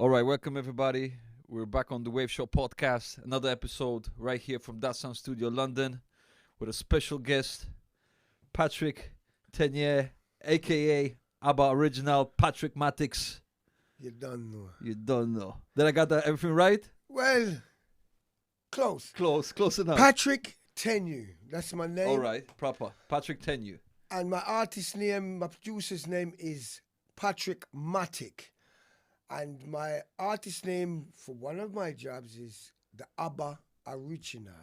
All right, welcome everybody. We're back on the Wave Show podcast. Another episode right here from That Sound Studio, London, with a special guest, Patrick Tenier, aka Aba Original, Patrick Matix. You don't know. You don't know. Did I got that everything right? Well, close. Close enough. Patrick Tenu. That's my name. All right, proper. Patrick Tenu. And my artist name, my producer's name is Patrick Matic. And my artist name for one of my jobs is the Aba Ariginal,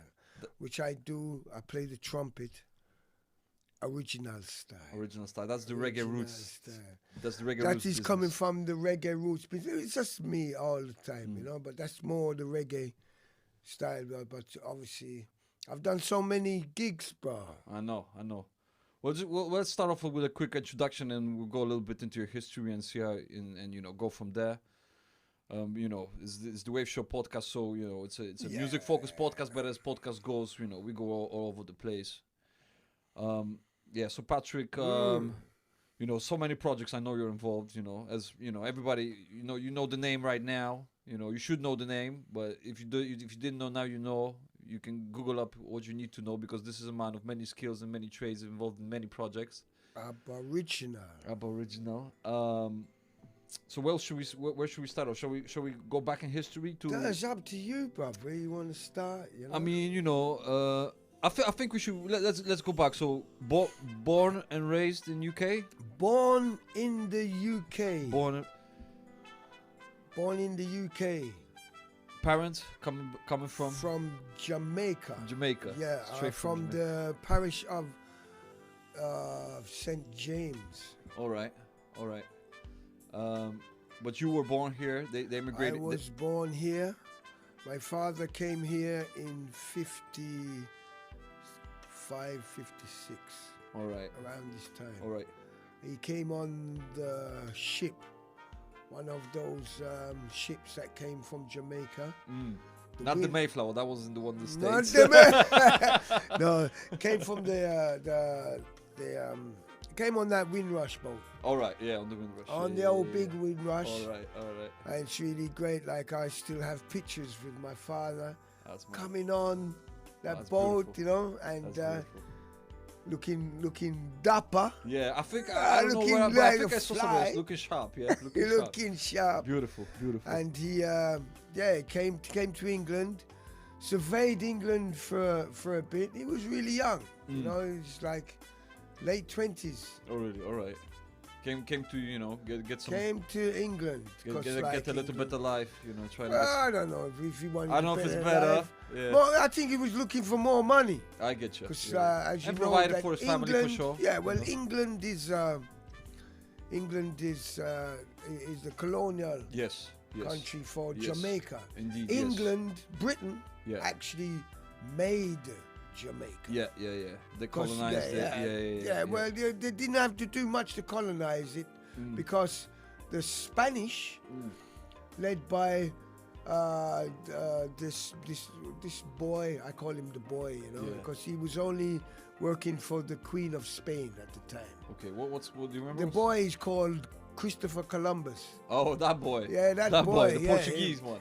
which I do. I play the trumpet. Original style. Original style. That's the reggae roots. Style. That's the reggae That roots. is coming from the reggae roots. It's just me all the time, you know. But that's more the reggae style. But obviously, I've done so many gigs, bro. I know. Well, let's start off with a quick introduction, and we'll go a little bit into your history and see how, and go from there. It's the Wave Show podcast, so it's a music focused podcast. But as podcast goes, we go all over the place. So Patrick, so many projects. I know you're involved. As everybody, you know the name right now. You should know the name, but if you didn't know now, you know. You can Google up what you need to know, because this is a man of many skills and many trades, involved in many projects. Aba Ariginal. So where should we start off? Shall we go back in history to? That's up to you, bro. Where you want to start? I mean, I think we should let's go back. So born and raised in UK. Born in the UK. Born in the UK. Parents coming from Jamaica. Yeah, straight from Jamaica. the parish of St. James. All right. But you were born here. They immigrated. I was born here. My father came here in 55, 56. All right. Around this time. All right. He came on the ship. One of those ships that came from Jamaica. Not the Mayflower. That wasn't the one in the Not States. No, came from came on that Windrush boat. All right, yeah, on the Windrush. On the old big Windrush. All right. And it's really great. Like, I still have pictures with my father That's coming on that That's boat, beautiful. and That's looking dapper. yeah, I think I don't know looking where, but like I think a I saw fly. something else. Looking sharp, yeah. Looking sharp. Beautiful. And he came to England, surveyed England for a bit. He was really young, he was like late 20s. Already, all right. Came to get some. Came to England. Get a little better life, try to. I don't know if he wanted. I don't know if it's better. Life. Yeah. Well, I think he was looking for more money. I get you. Because as you and know, provided that for his family England, for sure. Yeah, well, England is the colonial country for Jamaica. Indeed. England, Britain, Yeah. actually made Jamaica. Yeah. They colonized it. Yeah, well, they didn't have to do much to colonize it because the Spanish, led by this boy, I call him the boy, because he was only working for the Queen of Spain at the time. Okay, what do you remember? The boy is called Christopher Columbus. Oh, that boy. Yeah, that boy. The Portuguese one.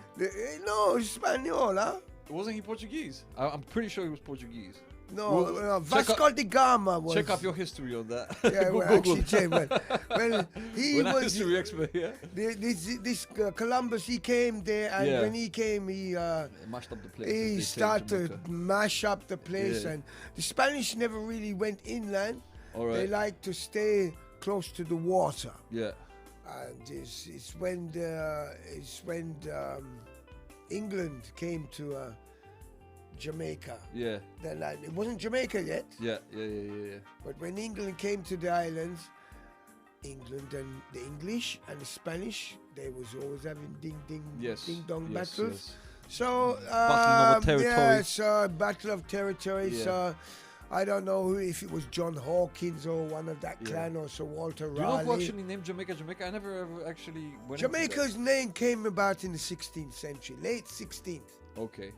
No, Spaniel, huh? Wasn't he Portuguese? I'm pretty sure he was Portuguese. No, Vasco da Gama was. Check up your history on that. Yeah, well, actually, he We're was history expert here. This Columbus. He came there, and when he came, he mashed up the place. he started to mash up the place, Yeah. and the Spanish never really went inland. All right. They like to stay close to the water, Yeah. and it's when England came to Jamaica. Yeah. Then it wasn't Jamaica yet. Yeah. But when England came to the islands, England and the English and the Spanish, they was always having ding dong battles. So Battle of territories. battle of territories. Yeah. So I don't know if it was John Hawkins or one of that clan or Sir Walter Do you know Raleigh. who actually named Jamaica? I never ever actually went Jamaica's name came about in the 16th century, late 16th into that. Okay.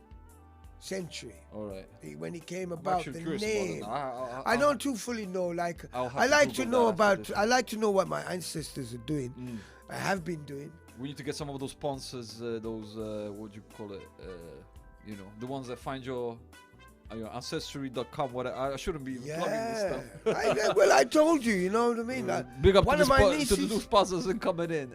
century. All right. When it came I'm about actually the curious name. about it. I don't too fully know. Like I'll have I to like to Google know that after about. this. I like to know what my ancestors are doing. I have been doing. We need to get some of those sponsors, those what do you call it? You know, the ones that find your ancestry.com. What I shouldn't be plugging this stuff. Well, I told you, you know what I mean. Big up one to of my to nieces. the new sponsors and coming in.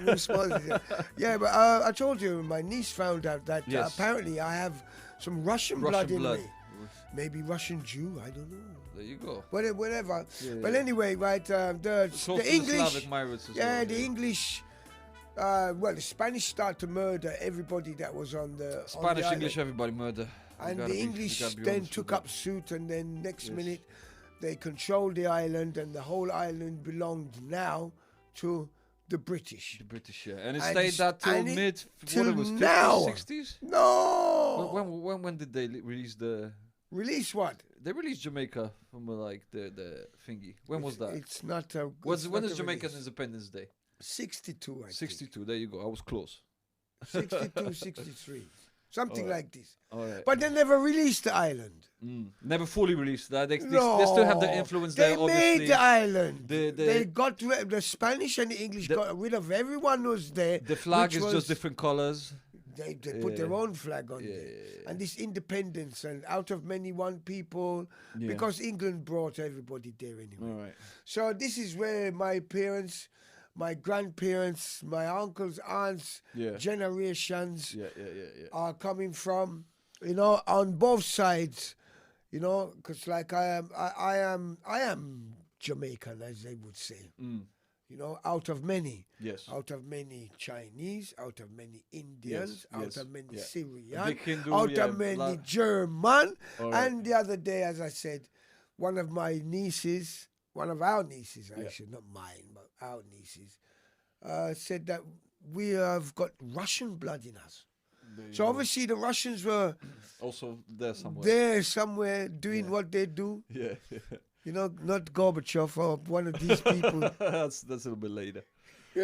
New sponsors, yeah, but I told you, my niece found out that Yes. apparently I have some Russian blood in me. Maybe Russian Jew, I don't know. There you go. Whatever. Yeah, But yeah. anyway, right, the Close to the English, Slavic migrants as yeah, well, the English. Well, the Spanish started to murder everybody that was on the Spanish, on the English, everybody murder. and the English then took up suit, and then next minute they controlled the island, and the whole island belonged now to the British. The British, yeah, and it And stayed it's- that till and it- mid. till What it was, now. 50s, 60s. No. When did they release the? Release what? They released Jamaica from like the thingy. When was that? It's not a. When is Jamaica's Independence Day? 62, I 62. There you go. I was close. think. 62, 63. Something Alright. like this. All right. But they never released the island. Never fully released that. They No. still have the influence They there. Obviously, made the island. The- they got the Spanish and the English got rid of everyone who was there. the flag which is was- just different colors. They put their own flag on there. And this independence and out of many one people, Yeah. because England brought everybody there anyway. All right. So this is where my parents, my grandparents, my uncles, aunts, Yeah. generations Yeah. are coming from, you know, on both sides, you know, because like I am Jamaican, as they would say, you know, out of many. Yes. Out of many Chinese, out of many Indians, Yes, out yes, of many yeah. Syrian, Big Hindu, out yeah, of many la- German. All right. And the other day, as I said, one of my nieces, one of our nieces, actually, not mine, but our nieces, said that we have got Russian blood in us. So obviously the Russians were Also there somewhere. there somewhere doing what they do. Yeah. You know, not Gorbachev or one of these people. that's a little bit later.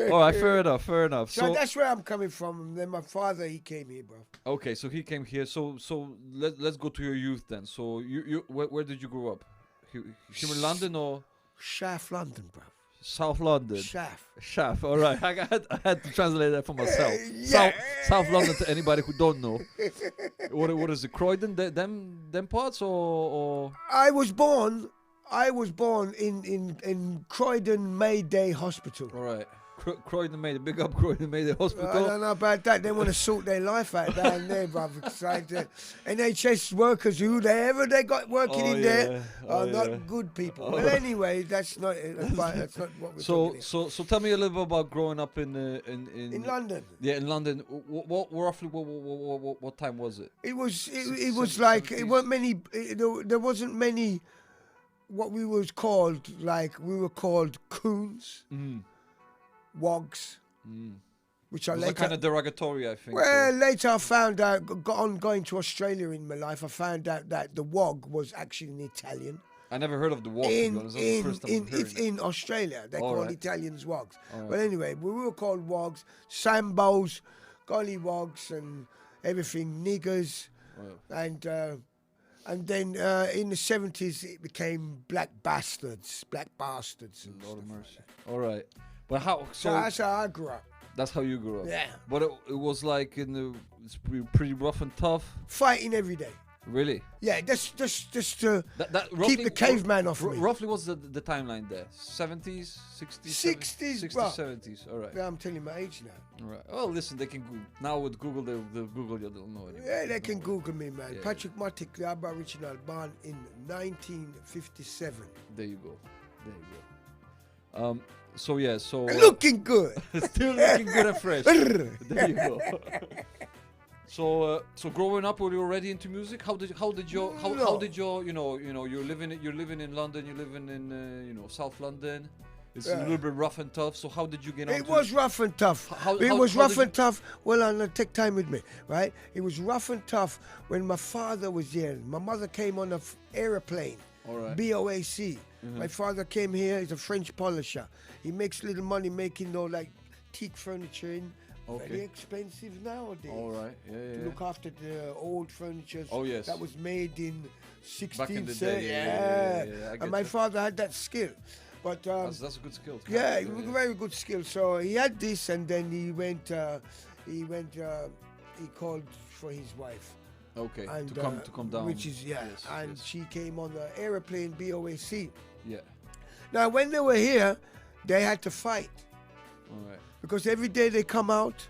All right, fair enough. So that's where I'm coming from. And then my father, he came here, bro. Okay, so he came here. So let's go to your youth then. So you where did you grow up? Here in London or Shaft, London, bro. South London? Shaft. Shaft. All right, I had to translate that for myself. Yeah. South London to anybody who don't know. What is it? Croydon? Them parts or? I was born in Croydon Mayday Hospital. All right. Croydon made it. Big up Croydon made it I hospital. don't know about that. They want to sort their life out down there, brother. It's like the NHS workers, whoever they got working in there, are not good people. But anyway, that's not what we're talking about. So tell me a little bit about growing up in London. Yeah, in London. What roughly what time was it? It was Six- like 70s? it weren't many. There wasn't many. What we was called, like we were called coons, wogs, which I It was later. kind of derogatory, I think. Well, later I found out, going to Australia in my life, I found out that the wog was actually an Italian. I never heard of the walk. To be honest. That's the first time I'm hearing It's it. in Australia. They All call right. Italians wogs. All right. But anyway, we were called wogs, sambos, gollywogs, and everything, niggers. Wow. And then in the 70s, it became black bastards. Lord and of stuff mercy. like that. All right, but how? So So that's how I grew up. that's how you grew up. Yeah. But it was like it's pretty rough and tough. Fighting every day. Really. Yeah, just to That keep roughly, the caveman off me. Roughly, what's the timeline there? 70s, 60s, 60s, 60s, bruh. 70s. All right. Yeah, I'm telling you my age now. All right. Well, listen, they can now with Google, they'll Google you. They'll know anyway. Yeah, they can Google me, man. Yeah. Patrick Matic, the Aba Ariginal, born in 1957. There you go. So yeah. So Looking good. still looking good and fresh. There you go. So growing up, were you already into music? How did your you're living in London, you're living in South London. It's a little bit rough and tough. So how did you get on? It was rough and tough. How It was did rough you- and tough. Well, take time with me, right? It was rough and tough when my father was here. My mother came on an aeroplane, All right. BOAC. My father came here. He's a French polisher. He makes little money making like teak furniture in. Okay. Very expensive nowadays. All right. Yeah. To look after the old furniture. Oh, yes. That was made in 16th Back in the century. day, yeah, I get And my you. father had that skill. But That's a good skill. to yeah, have. it was a very good skill. So he had this, and then he called for his wife. Okay. And, To come down. which is Yes, and yes. she came on the aeroplane BOAC. Yeah. Now, when they were here, they had to fight All right. because every day they come out,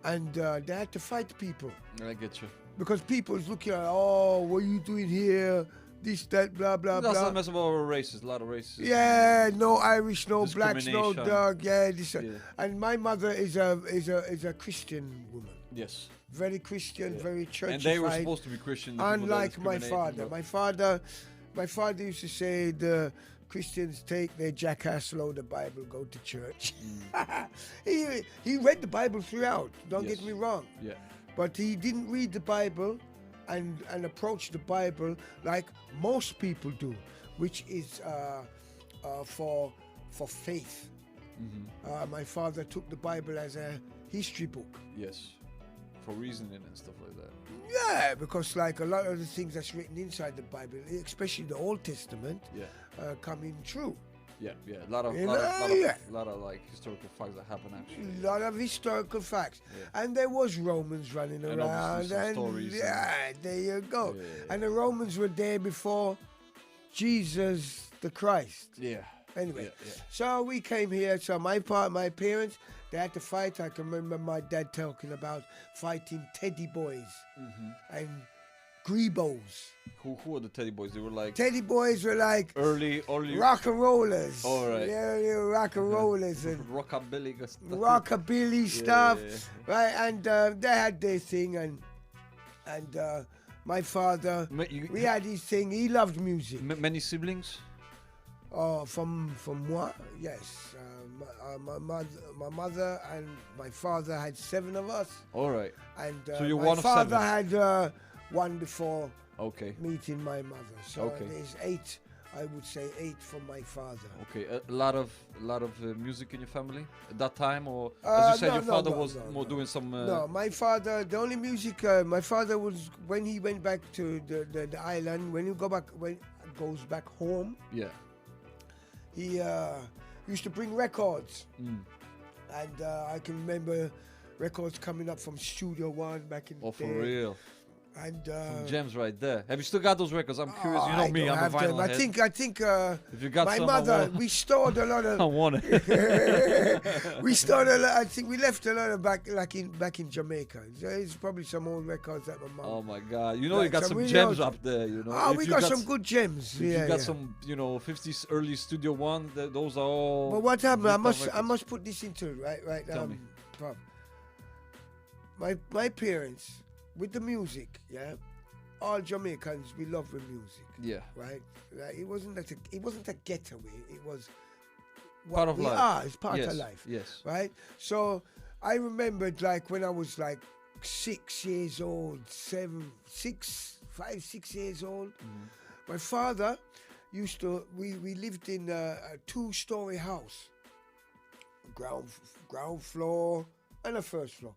and they had to fight people I get you. because people's looking at, oh, what are you doing here? This, that, blah, blah, That's blah. a mess about races. A lot of races. Yeah, no Irish, no blacks, no Discrimination. dark. Yeah, this. Yeah. And my mother is a Christian woman, Yes. very Christian, Yeah. very churchified. And they were supposed to be Christian. the people that Unlike my discriminate, father. My father used to say the Christians take their jackass load of Bible, go to church. he read the Bible throughout. Don't Yes. get me wrong, Yeah. but he didn't read the Bible and approach the Bible like most people do, which is for faith. My father took the Bible as a history book. Yes. For reasoning and stuff like that. Yeah, because like a lot of the things that's written inside the Bible, especially the Old Testament, Yeah. come in true. Yeah. Yeah. A lot of Yeah. like historical facts that happen actually. A lot of historical facts. Yeah. And there was Romans running And obviously around. some stories and- yeah, there you go. Yeah, yeah, And the Romans were there before Jesus the Christ. Yeah. Anyway, Yeah, yeah. so we came here. So my parents, they had to fight. I can remember my dad talking about fighting teddy boys and grebos. Who are the Teddy Boys? They were like Teddy boys were like early rock and rollers. All right. Yeah, they were rock and rollers and rockabilly stuff. rockabilly stuff, yeah. right? And they had their thing, and my father, we had his thing. He loved music. Many siblings? Oh, from moi, yes. My mother and my father had 7 of us, All right. and So you're my one of father 7. had one before Okay. meeting my mother. So Okay. there's 8. I would say 8 from my father. Okay. A lot of music in your family at that time, or as you said, your father was more doing some. No, my father. The only music my father was when he went back to the island. When he goes back home, Yeah. he used to bring records, Mm. and I can remember records coming up from Studio One back in the Oh, for day. real. And Some gems right there. Have you still got those records? I'm curious. You know I me. don't I'm a have them. vinyl head. I think If you got my some, mother. We stored a lot I of. want it. We stored a lot. I think we left a lot of back in Jamaica. There's probably some old records that my mom. Oh my God! You know Like you got some some really gems old- up there. You know. Oh, If we you got some good gems. If Yeah, you got yeah. some, 50s early Studio One. Those are all. But what happened? I records. must put this into it right Tell me. Bob. My parents with the music, yeah. All Jamaicans, we love the music, Yeah. right? Like, it wasn't a getaway. It was Part of we life. are. It's part Yes. of life, Yes. right? So I remembered like when I was like 6 years old, 5, 6 years old. My father used to. We lived in a 2-story house, ground floor and a first floor,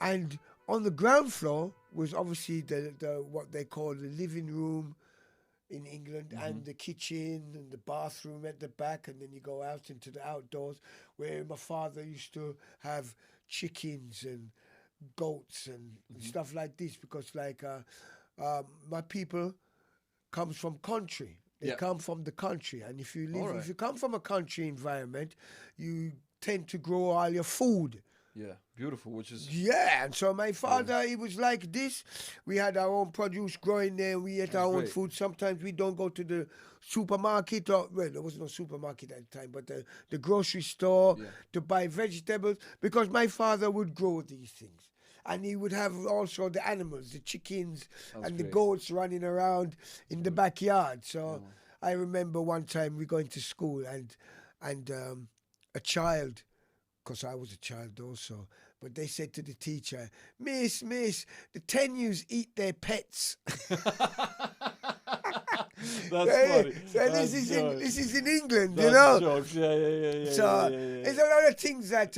and on the ground floor was obviously the what they call the living room in England, and the kitchen and the bathroom at the back, and then you go out into the outdoors where my father used to have chickens and goats and stuff like this, because like my people comes from country. They Yeah. come from the country, and if you live, Alright. if you come from a country environment, you tend to grow all your food. Yeah. Beautiful. Which is. Yeah, and so my father, he was like this. We had our own produce growing there. We ate our own great. food. Sometimes we don't go to the supermarket, or well, there was no supermarket at the time, but the grocery store Yeah. to buy vegetables, because my father would grow these things. And he would have also the animals, the chickens That's and the great. goats running around in the backyard. So I remember one time we going to school, and a child, because I was a child also, but they said to the teacher, Miss, the tenus eat their pets. That's Hey, funny. so That's this is in England, That's you know. jokes. Yeah. So yeah. there's a lot of things that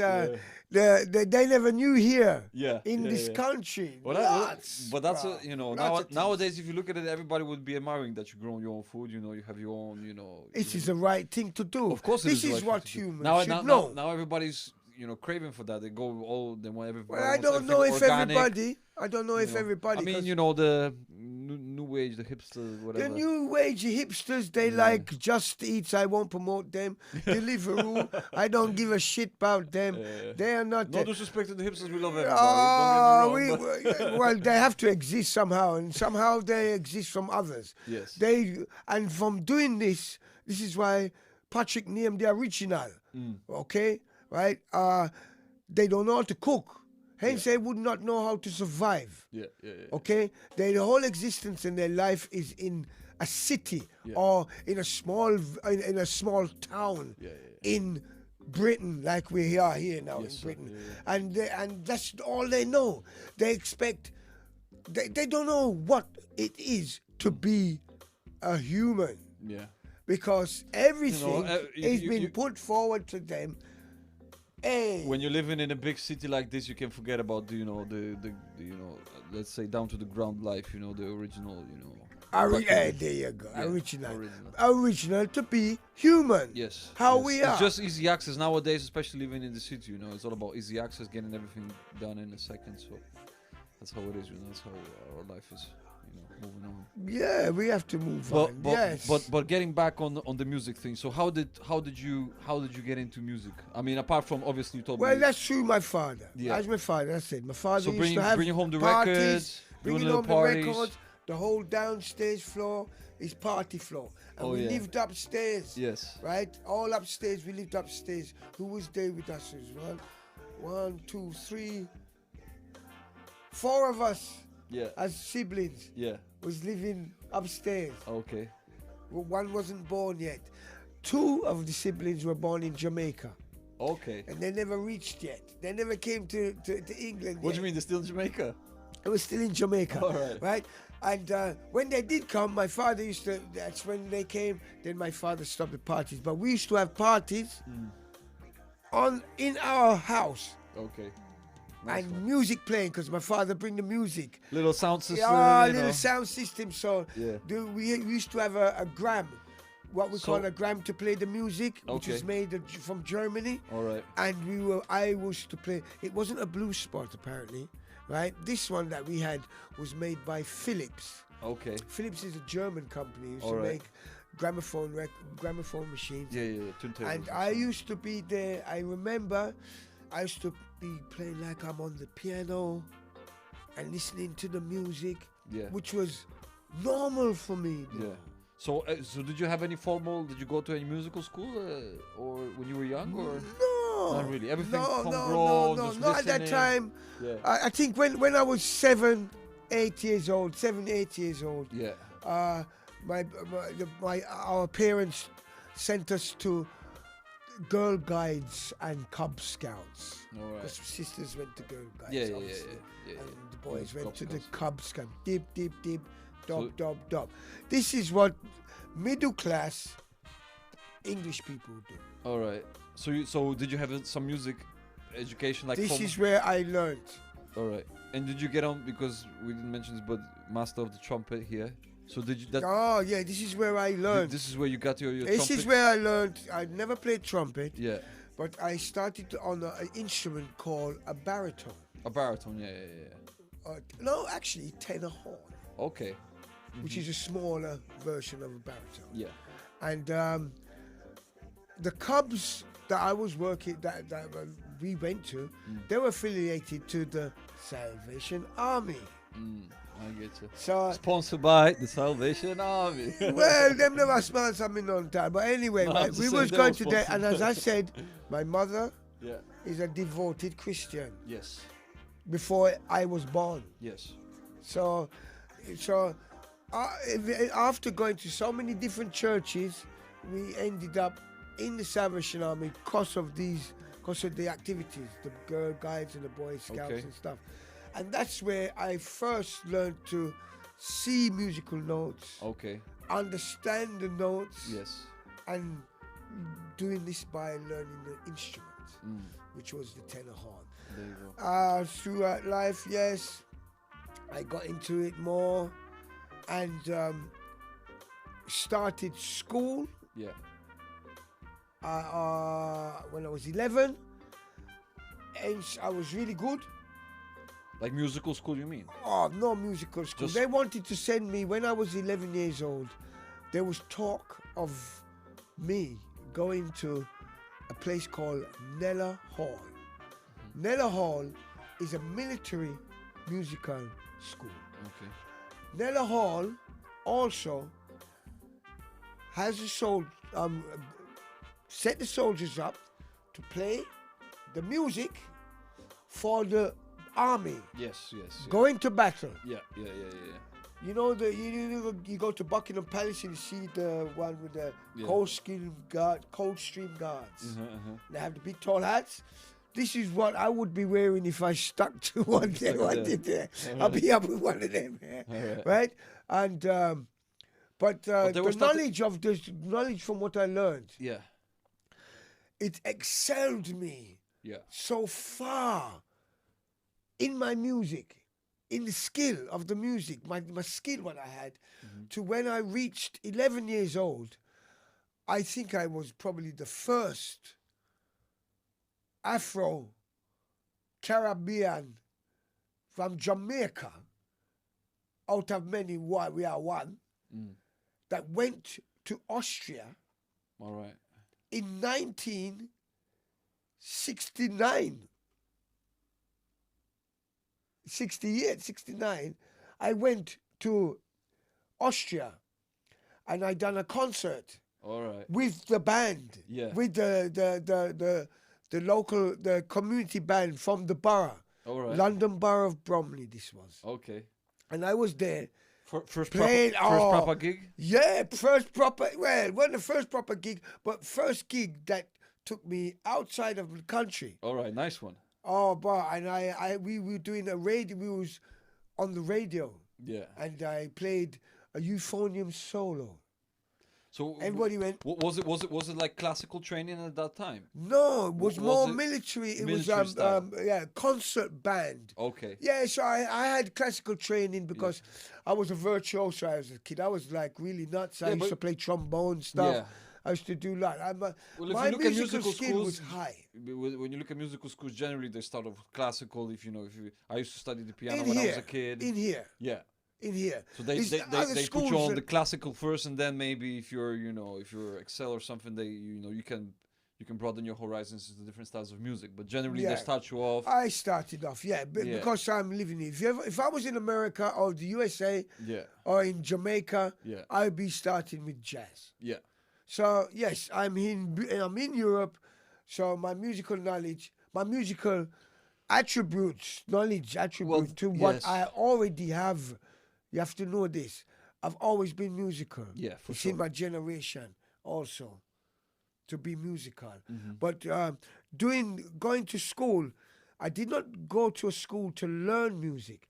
they never knew here Yeah, in yeah, this yeah. country. Well, Lots, but that's bruv. you know, Lots of things. nowadays, if you look at it, everybody would be admiring that you grow your own food. You know, you have your own. You know, It is the right thing to do. of course, it This is the is right thing what to do. humans should know. Now everybody's craving for that. They go all they want everybody. Well, I wants don't know everything if organic, everybody. I don't know you if know. everybody. I mean, 'cause you know, the new age, the hipsters, the whatever. new age hipsters, they like Just Eats. I won't promote them. Deliveroo, I don't give a shit about them. They are not. No disrespect to the hipsters, we love everybody. Don't get me wrong. well, they have to exist somehow, and somehow they exist from others. Yes. And from doing this, this is why Patrick named the original. Okay, right? They don't know how to cook. Hence, they would not know how to survive. Yeah. Okay, their whole existence in their life is in a city or in a small town in Britain, like we are here now in Britain, and that's all they know. They expect they don't know what it is to be a human. Yeah. Because everything is you- being you- put forward to them. Hey, When you're living in a big city like this, you can forget about the let's say down to the ground life. You know, the original. You know. there you go. Yeah, Original. original. Original to be human. Yes. How yes. we are. It's just easy access nowadays, especially living in the city. You know, it's all about easy access, getting everything done in a second. So that's how it is. You know, that's how our life is. You know, moving on. Yeah, we have to move on. Yes. But getting back on the music thing. So how did you get into music? I mean, apart from obviously you told Well, me. that's through my father. Yeah. That's my father. That's it. My father So used to have bringing home the parties, records, doing bringing little home parties. the records. The whole downstairs floor is party floor, and Oh, we yeah. lived upstairs. Yes. Right, all upstairs. We lived upstairs. Who was there with us as well? 1, 2, 3, 4 of us Yeah. as siblings Yeah. was living upstairs. Okay. Well, one wasn't born yet. 2 of the siblings were born in Jamaica, Okay. and they never reached yet. They never came to England. What do yet. you mean? They're still in Jamaica? It was still in Jamaica, All right. right? And when they did come, my father used to. That's when they came. Then my father stopped the parties. But we used to have parties in our house Okay. Nice and one. music playing because my father bring the music. Little sound system. Yeah, you little know. sound system. So Yeah. we used to have a gram, what we So- call a gram to play the music, which Okay. is made from Germany. All right. And I was to play. It wasn't a blues spot apparently, right? This one that we had was made by Philips. Okay. Philips is a German company. Used All to right. make gramophone machines. Yeah. Turntable. And I used to be there. I remember I used to be playing like I'm on the piano and listening to the music, Yeah. which was normal for me. Bro. Yeah. So did you have any formal? Did you go to any musical school, or when you were young, or No, not really? Everything no, homegrown, no, just not at that listening? time. Yeah. I think when I was 7, 8 years old, Yeah. Our parents sent us to Girl Guides and Cub Scouts. All right. Because sisters went to Girl Guides, Yeah. obviously. Yeah. And the boys Cub went to the Scouts. Cub Scouts. Dip, dip, dip, So- dop. This is what middle class English people do. All right. So did you have some music education like? This is where I learned. All right. And did you get on, because we didn't mention this, but master of the trumpet here. So did you Oh yeah, this is where I learned. This is where you got your This trumpet? is where I learned. I never played trumpet, Yeah. but I started on an instrument called a baritone. A baritone. Yeah. No, actually, tenor horn, Okay. which is a smaller version of a baritone. Yeah. And the Cubs that I was working, that we went to, they were affiliated to the Salvation Army. I get you. So, Sponsored by the Salvation Army. well, them never sponsored me on time. But anyway, No, right, I'm just we saying was they going were to there, and as I sponsored. said, my mother Yeah. is a devoted Christian Yes. before I was born. Yes. So after going to so many different churches, we ended up in the Salvation Army because of the activities, the Girl Guides and the Boy Scouts Okay. and stuff. And that's where I first learned to see musical notes, Okay. understand the notes, Yes. and doing this by learning the instrument, which was the tenor horn. There you go. Throughout life, yes, I got into it more and started school Yeah. when I was 11, and I was really good. Like musical school, you mean? Oh, no musical school. Just- They wanted to send me, when I was 11 years old, there was talk of me going to a place called Nella Hall. Nella Hall is a military musical school. Okay. Nella Hall also has set the soldiers up to play the music for the army Yes, yes. Yeah. going to battle. Yeah. You know, you go to Buckingham Palace and you see the one with the Yeah. Coldstream Guards. Uh-huh. They have the big tall hats. This is what I would be wearing if I stuck to one day. I'll be up with one of them, right? And but they were the knowledge from what I learned, Yeah. it excelled me Yeah. so far in my music, in the skill of the music, my skill what I had, to when I reached 11 years old, I think I was probably the first Afro-Caribbean from Jamaica, out of many, we are one, that went to Austria All right. in 1969. 69, I went to Austria and I done a concert All right. with the band, Yeah. with the local, the community band from the borough, All right. London Borough of Bromley. This was, Okay. and I was there. First Played- proper gig. Yeah, first proper. Well, wasn't the first proper gig, but first gig that took me outside of the country. All right. Nice one. Oh, but and we were doing a radio. We was on the radio, Yeah. and I played a euphonium solo. So Everybody went. Was it like classical training at that time? No, it was Was more it military. It military was style? concert band. Okay. Yeah, so I had classical training because I was a virtuoso as a kid. I was like really nuts. I Yeah, used but- to play trombone stuff. Yeah. I used to do that. Well, if My you look at musical musical skill was schools, high. when you look at musical schools, generally they start off classical. I used to study the piano In when I here, was a kid. in here, Yeah. in here. So they It's they, the they, other they put schools you on that- the classical first, and then maybe if you're excel or something, you can broaden your horizons into different styles of music. But generally Yeah. they start you off. I started off, Yeah. because I'm living here. If I was in America or the USA Yeah. or in Jamaica, Yeah. I'd be starting with jazz. Yeah. So yes, I'm in Europe. So my musical knowledge, my musical attributes to what yes. I already have. You have to know this. I've always been musical. Yeah, for it's sure. in my generation also to be musical. Mm-hmm. But going to school, I did not go to a school to learn music.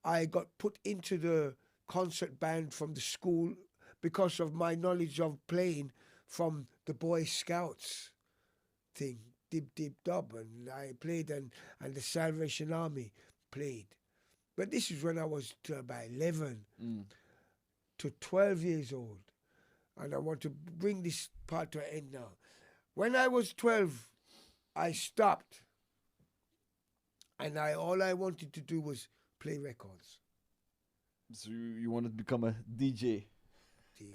I got put into the concert band from the school because of my knowledge of playing from the Boy Scouts thing, dib dib dub, and I played and the Salvation Army played. But this is when I was about 11 to 12 years old. And I want to bring this part to an end now. When I was 12, I stopped. And all I wanted to do was play records. So you wanted to become a DJ. There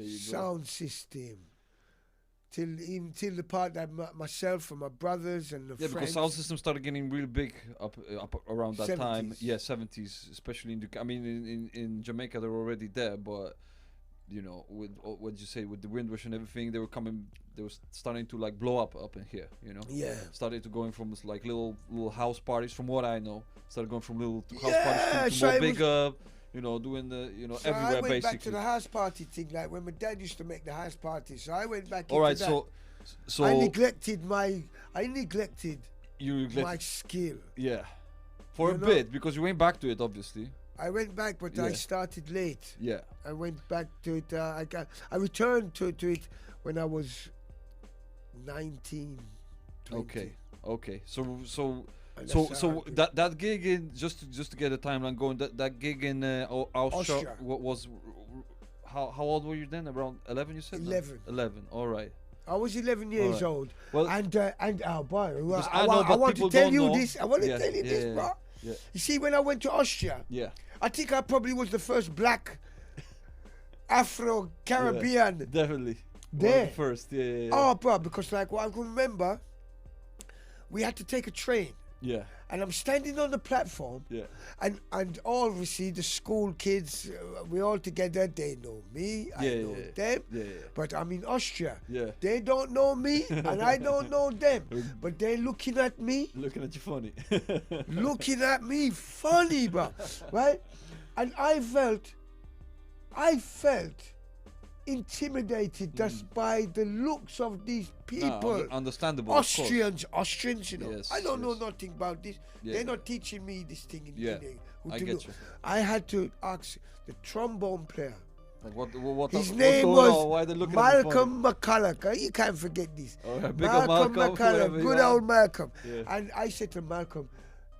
you DJ, go. sound system. Till the part that myself and my brothers and the Yeah, friends. because sound systems started getting real big up around that time. 70s. Yeah, 70s, especially in Jamaica they were already there, but with what did you say, with the Windrush and everything, they were starting to like blow up in here. Yeah. Started to going from like little house parties, from what I know. Started going from little house Yeah, parties to so more it was- bigger. Doing the So everywhere I went basically. back to the house party thing, like when my dad used to make the house party. So I went back All right, into that. so I neglected you regret, my skill. yeah, for You a know? bit, because you went back to it, obviously. I went back, but I Yeah. started late. Yeah. I went back to it. I returned to it when I was 19, 20. Okay. So And so that's so how I that gig in just to get a timeline going. That gig in Austria Austria. was how old were you then? Around 11, you said? No? 11. 11. All right. I was 11 years Alright. old. Well, and oh boy, because I, I know, but want people to tell don't you know. this. I want to Yeah, tell you yeah, this, yeah, bro. yeah. You see, when I went to Austria, Yeah. I think I probably was the first black Afro-Caribbean Definitely. there. One of the first. Yeah. Oh, bro, because like what I can remember, we had to take a train. Yeah. And I'm standing on the platform, Yeah. and obviously the school kids, we all together. They know me, I know them. Yeah. But I'm in Austria. Yeah. They don't know me, and I don't know them. But they're looking at me, Looking at you funny. looking at me funny, bro. Right? And I felt intimidated just by the looks of these people. Understandable. of course. Austrians, you know. Yes, I don't know yes. nothing about this. Yeah. They're not teaching me this thing. I get you. I had to ask the trombone player. What His what's name going on? was Why they looking at me Malcolm McCulloch. You can't forget this. funny? Oh, big up Malcolm, McCulloch, whoever you good are. old Malcolm. Yeah. And I said to Malcolm,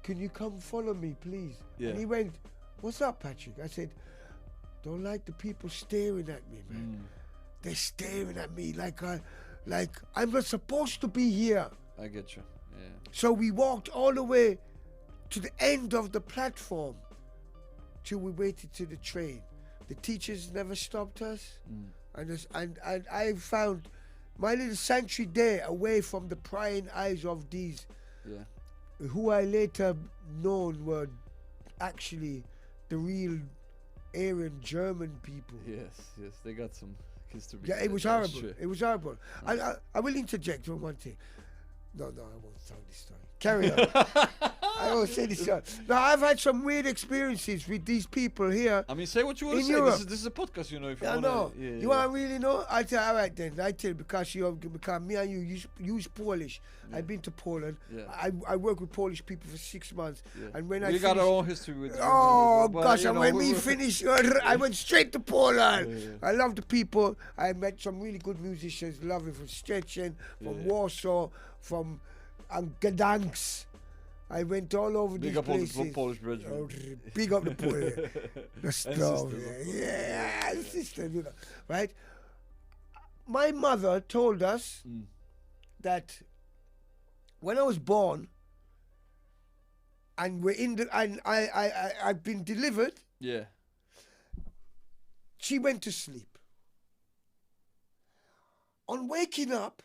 "Can you come follow me, please?" Yeah. And he went, "What's up, Patrick?" I said, "Don't like the people staring at me, man. They're staring at me like I'm not supposed to be here." I get you. Yeah. So we walked all the way to the end of the platform till we waited to the train. The teachers never stopped us, and I found my little sanctuary there, away from the prying eyes of these, who I later known were actually the real Aryan German people. Yes, they got some history. Yeah, it was That's horrible. true. It was horrible. I will interject on one thing. No, I won't tell this story. Carry on. I won't say this story. Now, I've had some weird experiences with these people here. I mean, say what you want In to say. Europe. This is a podcast, you know. If you I want know. to. You want to really know? I tell you, all right then. I tell you, because me and you use Polish. I've been to Poland. Yeah. I work with Polish people for 6 months. Yeah. And when we got our own history with. Oh but, gosh! you And know, when we finished, I went straight to Poland. Yeah. I love the people. I met some really good musicians, lovely from Szczecin, from Warsaw, from Gdansk. I went all over Big these up all places. the Polish brethren. Oh, big up the Polish. The stuff. sisters, Yeah, sister, you know, right? My mother told us that when I was born, and I've been delivered. Yeah. She went to sleep. On waking up,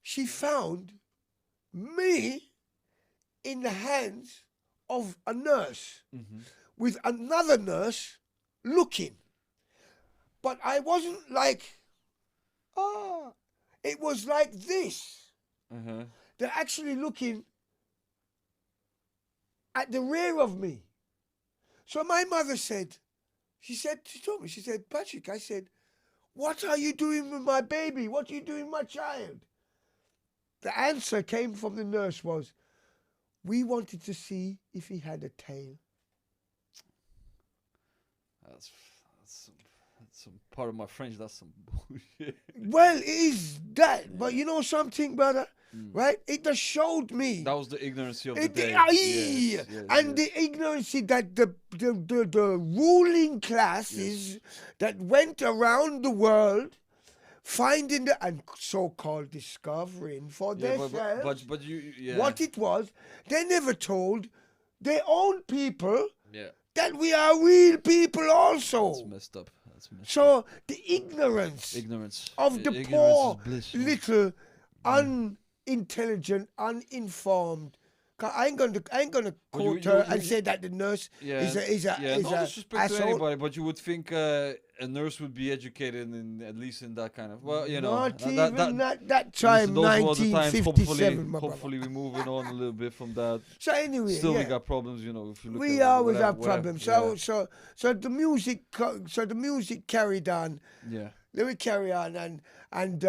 she found me in the hands of a nurse with another nurse looking. But I wasn't like, it was like this. They're actually looking at the rear of me. So my mother said, she told me, Patrick, I said, what are you doing with my baby? What are you doing with my child? The answer came from the nurse was, we wanted to see if he had a tail. That's some part of my French. That's some bullshit. Well, it is that. But you know something, brother? Right? It just showed me. That was the ignorance of the It- day. Yes, and the ignorance that the ruling classes that went around the world finding and so-called discovering for themselves but you what it was, they never told their own people yeah. that we are real people also. That's messed up. So the ignorance of the Ignorance poor, is bliss, little, unintelligent, uninformed. 'Cause I ain't gonna quote her and say that the nurse is no a disrespect to asshole. anybody, but you would think a nurse would be educated in at least in that kind of you know Not even that time, those were the times. 1957, my brother. Hopefully we're moving on a little bit from that. So anyway, Still we got problems, you know. If you look we at always whatever, have problems. So the music carried on. Yeah. Let me carry on, and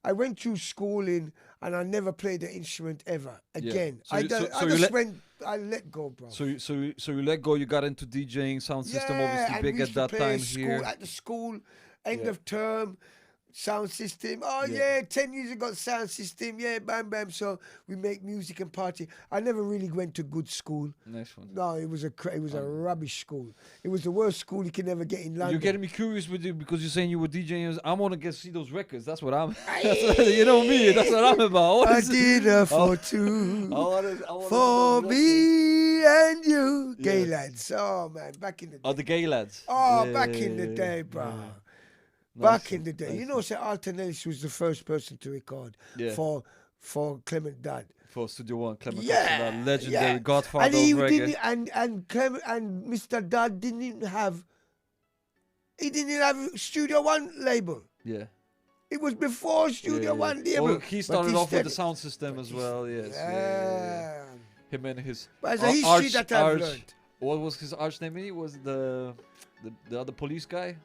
I went through schooling, and I never played the instrument ever again. So I let go, bro. So you let go. You got into DJing, sound system, obviously and big we at used to that play time school, here. at the school, end of term. Sound system. Oh Yeah. yeah, 10 years ago sound system. Yeah, bam bam. So we make music and party. I never really went to good school. Nice one. No, it was a rubbish school. It was the worst school you can ever get in London. You're getting me curious with you because you're saying you were DJing. I want to get see those records. That's what I'm. You know me. That's what I'm about. I did a for two for me and you, gay Yes. lads. Oh man, back in the day. Oh, the gay lads. Oh, Yeah, back yeah, in the yeah, day, yeah. bro. Nice Back one, in the day, nice you know, say Alton Ellis was the first person to record Yeah. for Clement Dodd. For Studio One, Clement Yeah, Thompson, that legendary yeah. godfather And he of reggae. didn't, and Clement and Mr. Dodd didn't even have. He didn't even have Studio One label. Yeah. It was before Studio One label. Well, he but started off with the started- sound system as well. Yes. Yeah. Him and his. But it's a history that I've learned. What was his arch name? He was the other police guy.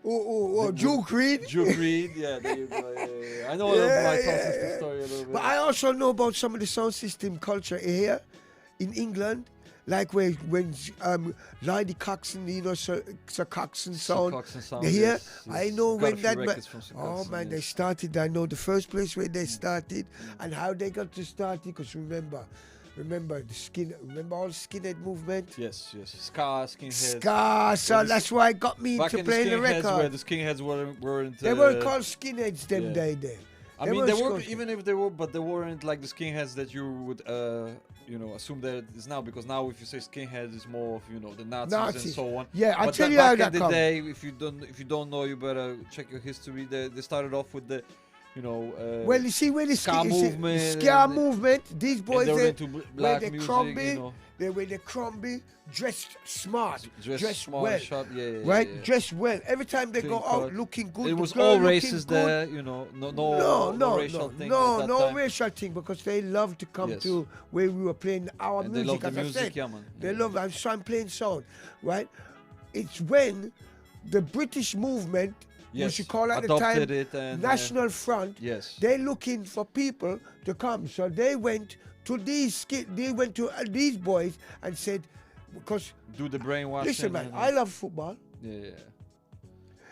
Oh, Joe Creed. Joe Creed. Yeah, there you go. Yeah. I know my sound system story a little bit. But I also know about some of the sound system culture here in England, like when Lydie Coxon, you know, Sir Coxon sound. Coxon sound. Here, yes, I yes. know Got a when few that. records from Sir Oh Coxon, man, they yes. started. I know the first place where they started and how they got to start it. Because remember Remember all skinhead movement. Yes. Ska, skinheads. Ska, so that's why it got me Back into in the playing the skinheads, where record. the skinheads weren't. They weren't called skinheads them yeah. day there. I mean, they were, called- even if they were, but they weren't like the skinheads that you would, assume that it is now. Because now, if you say skinheads, it's more of the Nazis, and Nazis. so on. Yeah, I'll But tell you how back that in the come. day, if you don't know, you better check your history. They started off with the, Well, you see where the ska movement, ska and- movement. These boys, they were they into wear black the music, crumby, they wear the crumby, dressed smart, dressed smart, well, sharp, yeah, right? yeah. Dressed well. Every time they go Clean out cut. looking good, It the was girl all looking races good. there, no racial thing. at that no time. racial thing because they love to come Yes. to where we were playing our And they music. love the as I music, said. yeah, man. They Yeah. love. I'm playing sound, right? It's when the British movement, we Yes, should call at the time, adopted it and, National Front. Yes. They're looking for people to come, so they went to these these boys and said, because Do the brainwashing. listen, man, and- I love football. Yeah.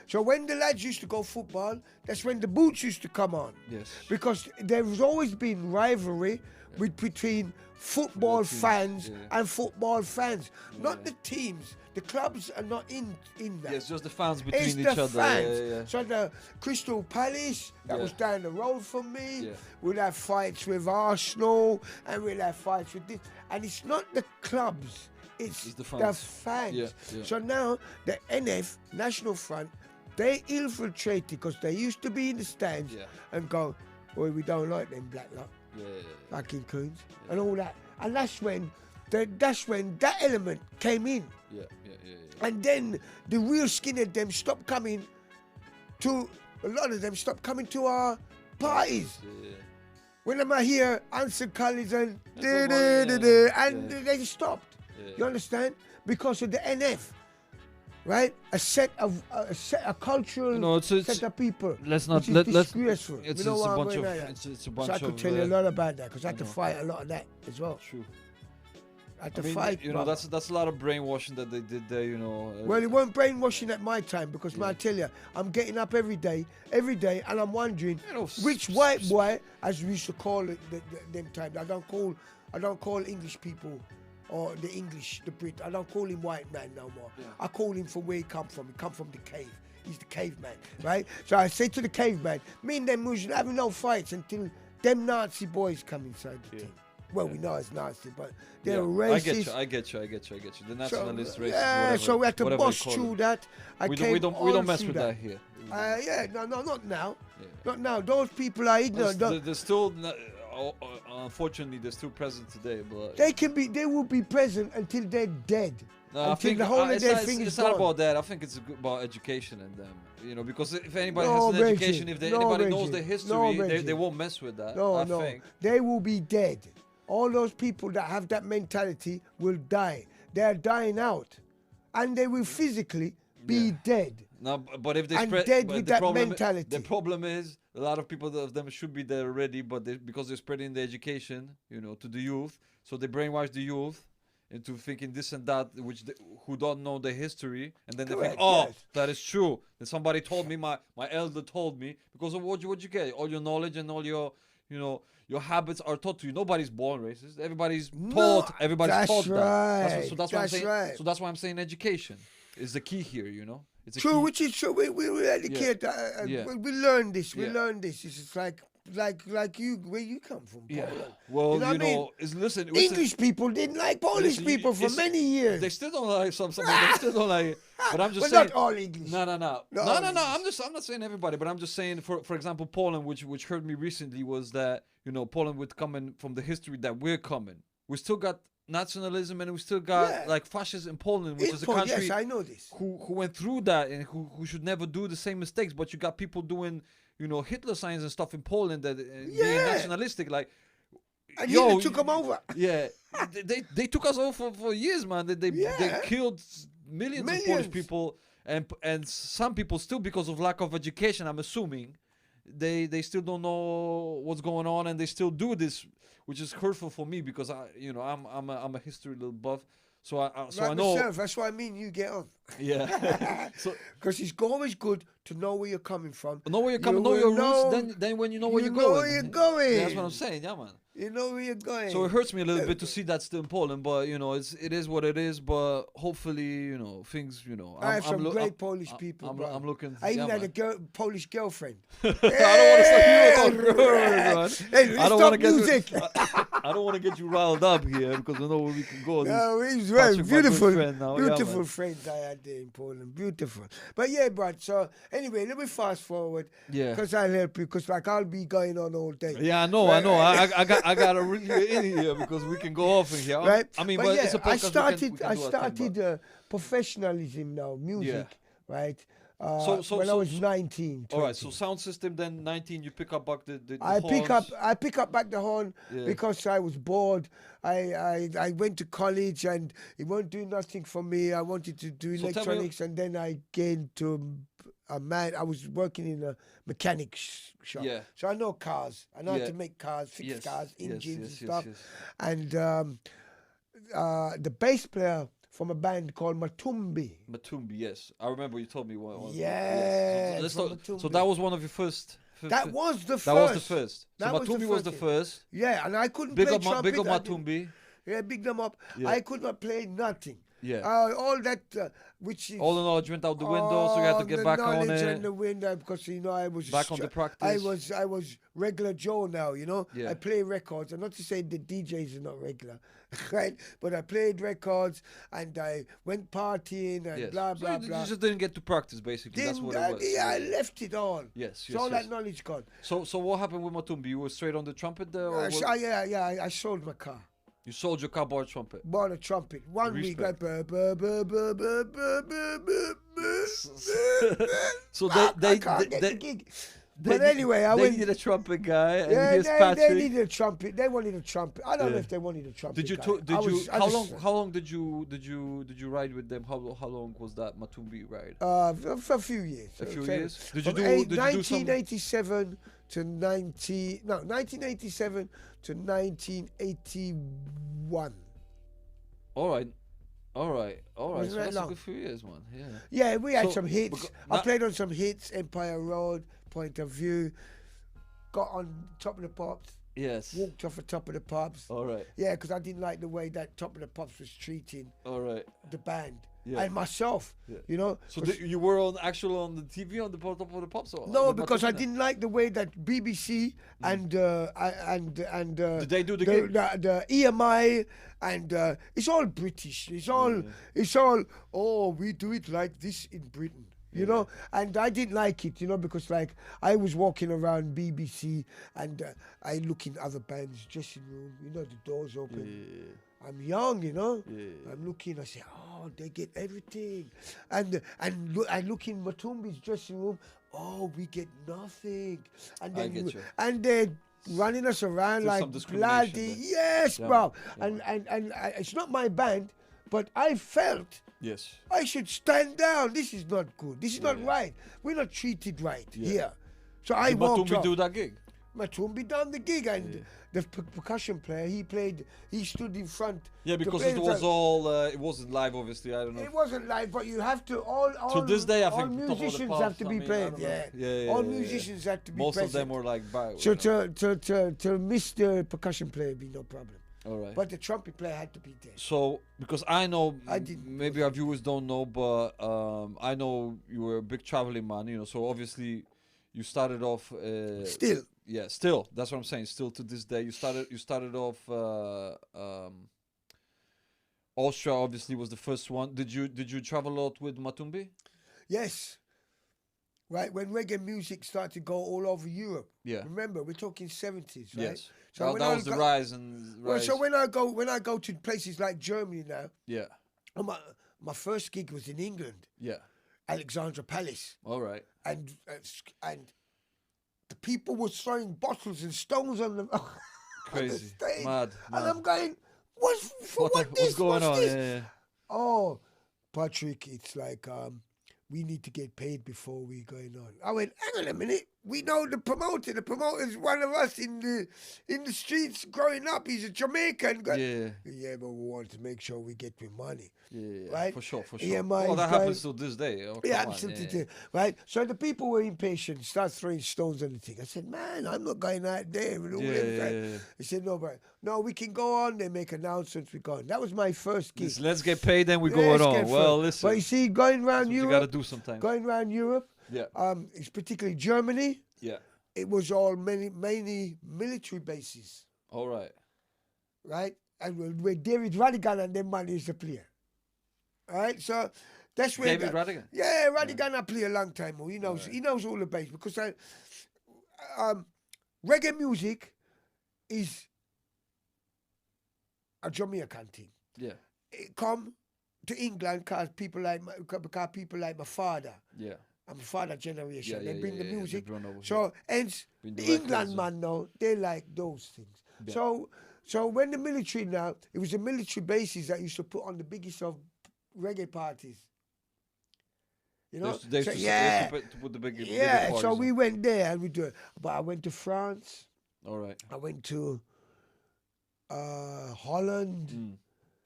So when the lads used to go football, that's when the boots used to come on. Yes. Because there's always been rivalry between football teams, fans yeah. and football fans, not Yeah. the teams. The clubs are not in that. Yes, just the fans It's between the each other. fans. Yeah. So the Crystal Palace, that Yeah. was down the road from me. Yeah. We'll have fights with Arsenal and we'll have fights with this. And it's not the clubs, it's the the fans. fans. Yeah, yeah. So now the NF, National Front, they infiltrated because they used to be in the stands Yeah. and go, well, we don't like them black lot, Yeah. back in Queens, and all that. And that's when that element came in. Yeah. And then the real skinhead them stopped coming to, a lot of them stopped coming to our parties. Yeah. When I'm here, Anson Collins and That's the one, and yeah. they stopped. Yeah. You understand? Because of the NF, right? A cultural No, it's set of people. let's not which is let's disgraceful. it's, You know it's a what I'm bunch of going at? it's a bunch So I of could tell you a lot about that because I had to know. fight a lot of that as well. true. I had to I mean, fight. brother. that's a lot of brainwashing that they did there. Well, it weren't brainwashing at my time because, man, I tell you, I'm getting up every day, and I'm wondering which white boy, as we used to call it them times. I don't call English people or the Brit. I don't call him white man no more. Yeah. I call him from where he come from. He come from the cave. He's the caveman, right? So I say to the caveman, me and them was having no fights until them Nazi boys come inside the team. Well, we know it's Nazi, but they're racist. I get you. The nationalist, racist, yeah, whatever. so we had to whatever you bust call through it. that. We don't mess with that here. Yeah, no, not now. Yeah. Not now. Those people are ignorant. They're still, unfortunately, they're still present today. But They will be present until they're dead. no, I until think the whole of it's their not, thing is it's not gone. about that. I think it's about education in them. Because if anybody No, has an Reggie. education, if No, anybody knows Reggie. the No, history, Reggie. they won't mess with that. No, I no. think. They will be dead. All those people that have that mentality will die. They are dying out. And they will physically be dead. No, but if they And spread, dead but with the that problem, mentality. The problem is a lot of people of them should be there already, but because they're spreading the education, to the youth, so they brainwash the youth, into thinking this and that, who don't know the history, and then they think, Correct, oh, yes. that is true. Then somebody told me, my elder told me, because of what you get, all your knowledge and all your, your habits are taught to you. Nobody's born racist. Everybody's taught. Everybody's that's taught right. that. So that's why I'm saying. Right. So that's why I'm saying education is the key here. It's a True, key. which is true. We educate. Yeah. We learn this. We Yeah. learn this. It's just like you, where you come from, Yeah. Poland. Well, You know what I mean? listen. English people didn't like Polish listen, people for it's- many years. They still don't like some. They still don't like it. But I'm just But saying. not all English. No. Not No. all I'm English. not saying everybody, but I'm just saying, for example, Poland, which hurt me recently, was that Poland with coming from the history that we're coming, we still got nationalism and we still got Yeah. like fascists in Poland, which In is a Poland, country yes, I know this. who went through that and who should never do the same mistakes. But you got people doing Hitler signs and stuff in Poland that being Yeah. nationalistic, like. And Yo, Hitler took them over. Yeah, they took us over for years, man. They Yeah. killed millions of Polish Millions. people, and some people still, because of lack of education, I'm assuming, they still don't know what's going on, and they still do this, which is hurtful for me because I'm a history little buff, so I know. Myself, that's what I mean. You get on. Yeah. So Because it's always good to know where you're coming from. know where you're coming, know will your know- roots. Then when you know where you you're know going, where you're going. That's what I'm saying. Yeah, man. You know where you're going. So it hurts me a little bit to see that still in Poland, but it is what it is. But hopefully, things. I have some great Polish people, bro. I'm looking. I even yeah, had man. a Polish girlfriend. I don't want to start you about girls, man. Hey, I don't stop want to get music. I don't want to get you riled up here because I know where we can go. No, he's Patrick, right. my good Beautiful, friend now. Yeah, beautiful man. friends I had there in Poland. Beautiful. But yeah, Brad. So anyway, let me fast forward. Yeah. Because I'll help you. Because I'll be going on all day. Yeah, I know. I got to reel you in here because we can go off in here. Right. I mean, but yeah, it's a podcast. I we can do our thing, started but- professionalism now, music, right? So- when I so- was 19. All right. 20. So sound system. Then 19. You pick up back the I pick horns. up back the horn Yeah. because I was bored. I went to college and it won't do nothing for me. I wanted to do So tell me- electronics and then I gained to I was working in a mechanic shop. Yeah. So I know cars. I know how Yeah. to make cars, fix Yes, cars, yes, engines yes, and yes, stuff. yes. And the bass player from a band called Matumbi. Matumbi, yes. I remember you told me one. Yes, So, let's from talk, Matumbi. so that was one of your first. That was the first. That was the first. So That was the Matumbi was the first, first. Yeah, and I couldn't Big play up, trumpet. big up I didn't- Matumbi. Yeah, big them up. Yeah. I could not play nothing. Yeah. All that, which is All the knowledge went out the window, so you had to all get the back on knowledge it. and the window because I was Back on the practice. I was regular Joe now. Yeah. I play records. I'm not to say the DJs are not regular, right? But I played records and I went partying and Yes. blah So blah you blah. just didn't get to practice, basically. That's what it was. Yeah, I left it all. Yes, So all yes, that knowledge gone. So what happened with Matumbi? You were straight on the trumpet there, or I sold my car. you sold your car, bought a trumpet? Bought a trumpet. 1 week. I So I can't get the gig. But anyway, I they went. needed a trumpet guy, and Yeah, here's they Patrick. needed a trumpet. They wanted a trumpet. I don't know Yeah. if they wanted a trumpet. Did you? guy. I was- I just- How long did you ride with them? How long was that Matumbi ride? For a few years. A few So, years. Did you from do? eight- Did you do some? 1987 to 1987 to 1981. All right. Wasn't So that that's a long? good few years, man. Yeah. Yeah, we had So, some hits. becau- I that- played on some hits. Empire Road, Point of View. Got on Top of the Pops. Yes. Walked off the Top of the Pops. All right. Yeah, because I didn't like the way that Top of the Pops was treating All right. the band Yeah. and myself. Yeah. You know. So 'cause- you were on the TV on the top of the pops? Or no, with because I Matumbi? didn't like the way that BBC and Did they do the the, gig? the EMI and it's all British. It's all oh, we do it like this in Britain. You know, and I didn't like it, because like I was walking around BBC and I look in other bands' dressing room, the doors open. Yeah. I'm young, Yeah. I'm looking, I say, oh, they get everything. And I look in Matumbi's dressing room, oh, we get nothing. And I then get you. and they're running us around There's some like discrimination bloody, there. yes, Yeah, bro. yeah. And it's not my band, but I felt Yes. I should stand down. This is not good. This is not Yeah. right. We're not treated right Yeah. here. So I Did walked Matumbi off. do that gig? Matumbi done the gig, and the percussion player, he stood in front. Yeah, to because play it the was drum. all. It wasn't live, obviously. I don't know. It wasn't live, but you have to all. this day, I all think top of the musicians pops, have to I be mean, I played. don't know. Yeah. Yeah, All yeah, yeah. musicians have to be Most present. of them were like. So to miss the percussion player would be no problem. All right. But the trumpet player had to be there. So, because I know, I didn't maybe our viewers don't know, but I know you were a big traveling man, you know, so obviously you started off... Still. Yeah, still. That's what I'm saying. Still to this day. You started off... Austria obviously was the first one. Did you travel a lot with Matumbi? Yes. Right, when reggae music started to go all over Europe. Yeah. Remember, we're talking 70s, right? Yes. So that was the rise and Well, rise. so when I go to places like Germany now, Yeah. my first gig was in England, Yeah. Alexandra Palace, All right. and the people were throwing bottles and stones on them. Crazy. On the stage. Mad. And I'm going, what's What's going on? this? Yeah. Oh, Patrick, it's like we need to get paid before we going on. I went, hang on a minute. We know the promoter. The promoter's one of us in the streets growing up. He's a Jamaican. Yeah. Yeah, but we want to make sure we get the money. Yeah. Right? For sure. Yeah, well, that happens to this day. Oh, Yeah, come on, absolutely. Right? So the people were impatient, start throwing stones on the thing. I said, man, I'm not going out there. With all them guys." Yeah. He said, no, but no, we can go on. They make announcements. We go on. That was my first gig. Let's get paid, then we're Let's going on. get Well, first. listen. But you see, going around you Europe, got to do sometimes. going around Europe, Yeah. it's particularly Germany. Yeah. It was all mainly military bases, All right. right? And where David Radigan and them man is the player. All right, so that's where David Radigan? Yeah, Radigan I play a long time. He knows he knows all the bass because reggae music is a Jamaican thing. Yeah. It come to England because people like my father. Yeah. I'm father generation. Yeah, They bring the yeah, music. they've grown over So hence Bring the the England records man now, they like those things. Yeah. So when the military now, it was the military bases that used to put on the biggest of reggae parties. You know? They used So, to, yeah. to put the big Yeah, parties so on. we went there and we do it. But I went to France. All right. I went to Holland.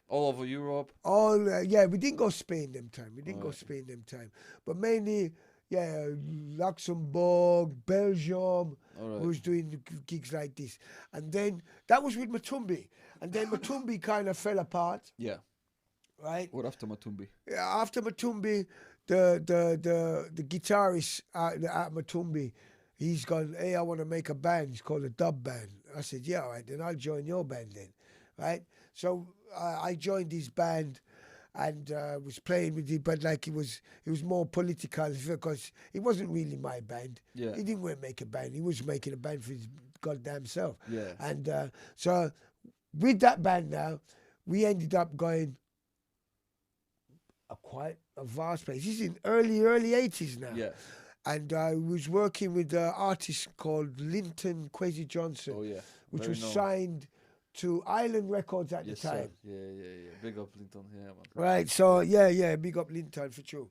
All over Europe. Yeah, we didn't go Spain them time. We didn't go Alright. Spain them time. But mainly, yeah, Luxembourg, Belgium. Alright. We was doing gigs like this. And then that was with Matumbi. And then Matumbi kind of fell apart, Yeah. right? What after Matumbi? Yeah, after Matumbi, the guitarist at Matumbi, he's gone, hey, I want to make a band. It's called a dub band. I said, yeah, all right, then I'll join your band then, right? So I joined his band and was playing with it, but like it was more political because it wasn't really my band. Yeah. He didn't want to make a band. He was making a band for his goddamn self. Yeah. And so with that band now, we ended up going quite a vast place. This is in early 80s now. Yeah. And I was working with an artist called Linton Kwesi Johnson, Oh yeah. which Very was known. signed to Island Records at Yes, the time. sir. Yeah. Big up Linton. Yeah, man. Right, so yeah, big up Linton for sure.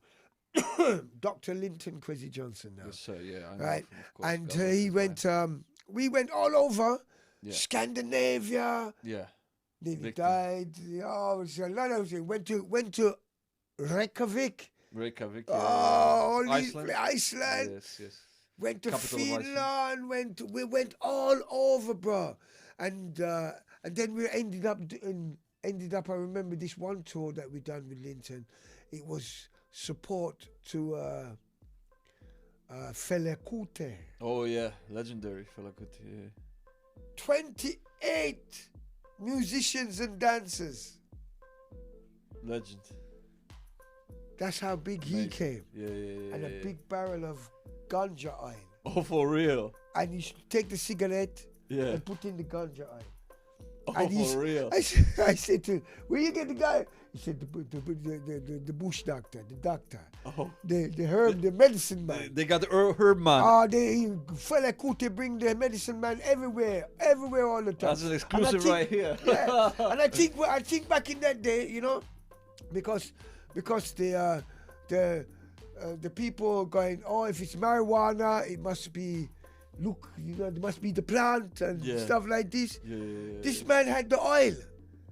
Dr. Linton Kwesi Johnson now. Yes, sir. Yeah. I know Right, him, of course. and God rest he his went, mind. we went all over Yeah. Scandinavia, Yeah. nearly Big thing. died. Oh, so a lot of things. Went to Reykjavik. Reykjavik. Oh, Iceland. Iceland. Yes. Went to Capital of Finland. We went all over, bro. And then we ended up. I remember this one tour that we done with Linton. It was support to Fela Kuti. Oh yeah, legendary fella. Good. Yeah. 28 musicians and dancers. Legend. That's how big he Amazing. came. Yeah. And a big barrel of ganja oil. Oh, for real. And you should take the cigarette Yeah. and put in the ganja oil. Oh, And he's- for real. I said to him, where you get the guy? He said, the bush doctor, the doctor, Oh. the herb, the medicine man. They got the herb man. Fela Kuti bring the medicine man everywhere all the time. That's an And I exclusive think- right here. Yeah, and I think back in that day, you know, because the people going, oh, if it's marijuana, it must be look, there must be the plant and Yeah. stuff like this. Yeah. This man had the oil.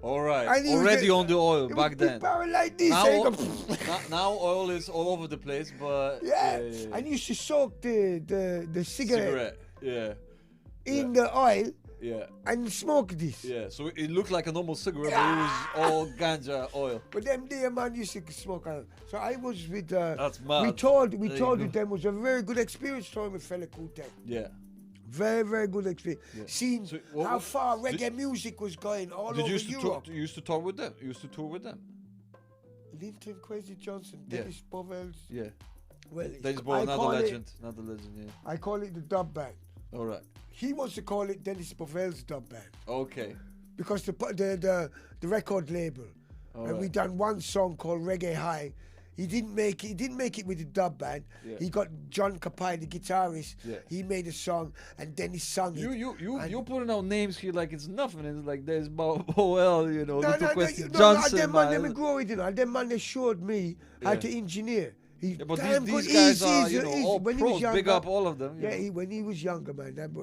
All right. And he was Already a- on the oil It was back a big then. barrel like this. Now, and he go, now oil is all over the place, but yeah. And he used to soak the cigarette Yeah. in the oil Yeah. and smoke this. Yeah. So it looked like a normal cigarette, but it was all ganja oil. But them there man used to smoke. So I was with. That's mad. We told There you it go. them was a very good experience touring with Fela Kuti. Yeah. Very, very good experience. Yeah. Seeing So how far reggae music was going all Did over you used to Europe. tour, you used to tour with them? You used to tour with them? Linton Kwesi Johnson, Yeah. Dennis Bovels. Yeah. Well, Dennis I Boy, another call it- legend. Another legend, yeah. I call it the dub band. All right. He wants to call it Dennis Bovels dub band Okay. because the record label. All And we right. done one song called Reggae High. He didn't make it with the dub band. Yeah. He got John Kapai, the guitarist. Yeah. He made a song and then he sung it. You're putting out names here like it's nothing. It's like there's Boel, you know, No, Little no, Question no, Johnson. them man, man. them grow it, you know. Them man, they showed me how Yeah. to engineer. He Yeah, but damn these good. guys are, Easy, you know, easy. all When he was pros. Big younger- up all of them. you Yeah, know. when he was younger, man, that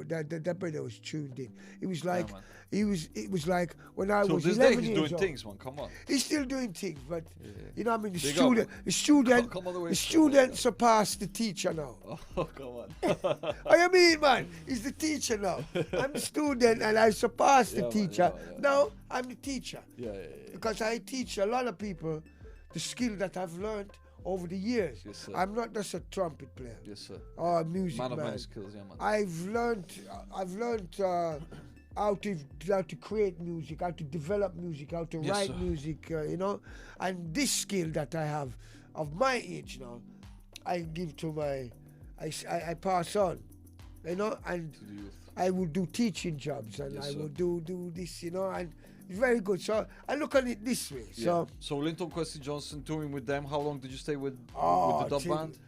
brother was tuned in. It was like man. it was like when I So was this day 11 he's years doing old. things, man. Come on. He's still doing things, but Yeah. you know what I mean. The Big student, up. the student, Come all the way the through, student man. surpassed the teacher now. Oh, come on. What you mean, man? He's the teacher now. I'm the student and I surpassed Yeah, the man, teacher. yeah. Now I'm the teacher Yeah. because I teach a lot of people the skill that I've learned over the years. Yes, sir. I'm not just a trumpet player Yes, sir. or a music Man of man. many skills, yeah, man. I've learned how to create music, how to develop music, how to Yes, write sir. music, you know. And this skill that I have of my age now, I give to I pass on, you know, and To the youth. I will do teaching jobs and Yes, I sir. will do this, you know, and it's very good. So I look at it this way. Yeah. So So Linton Kwesi Johnson touring with them. How long did you stay with Oh, the dub till- band?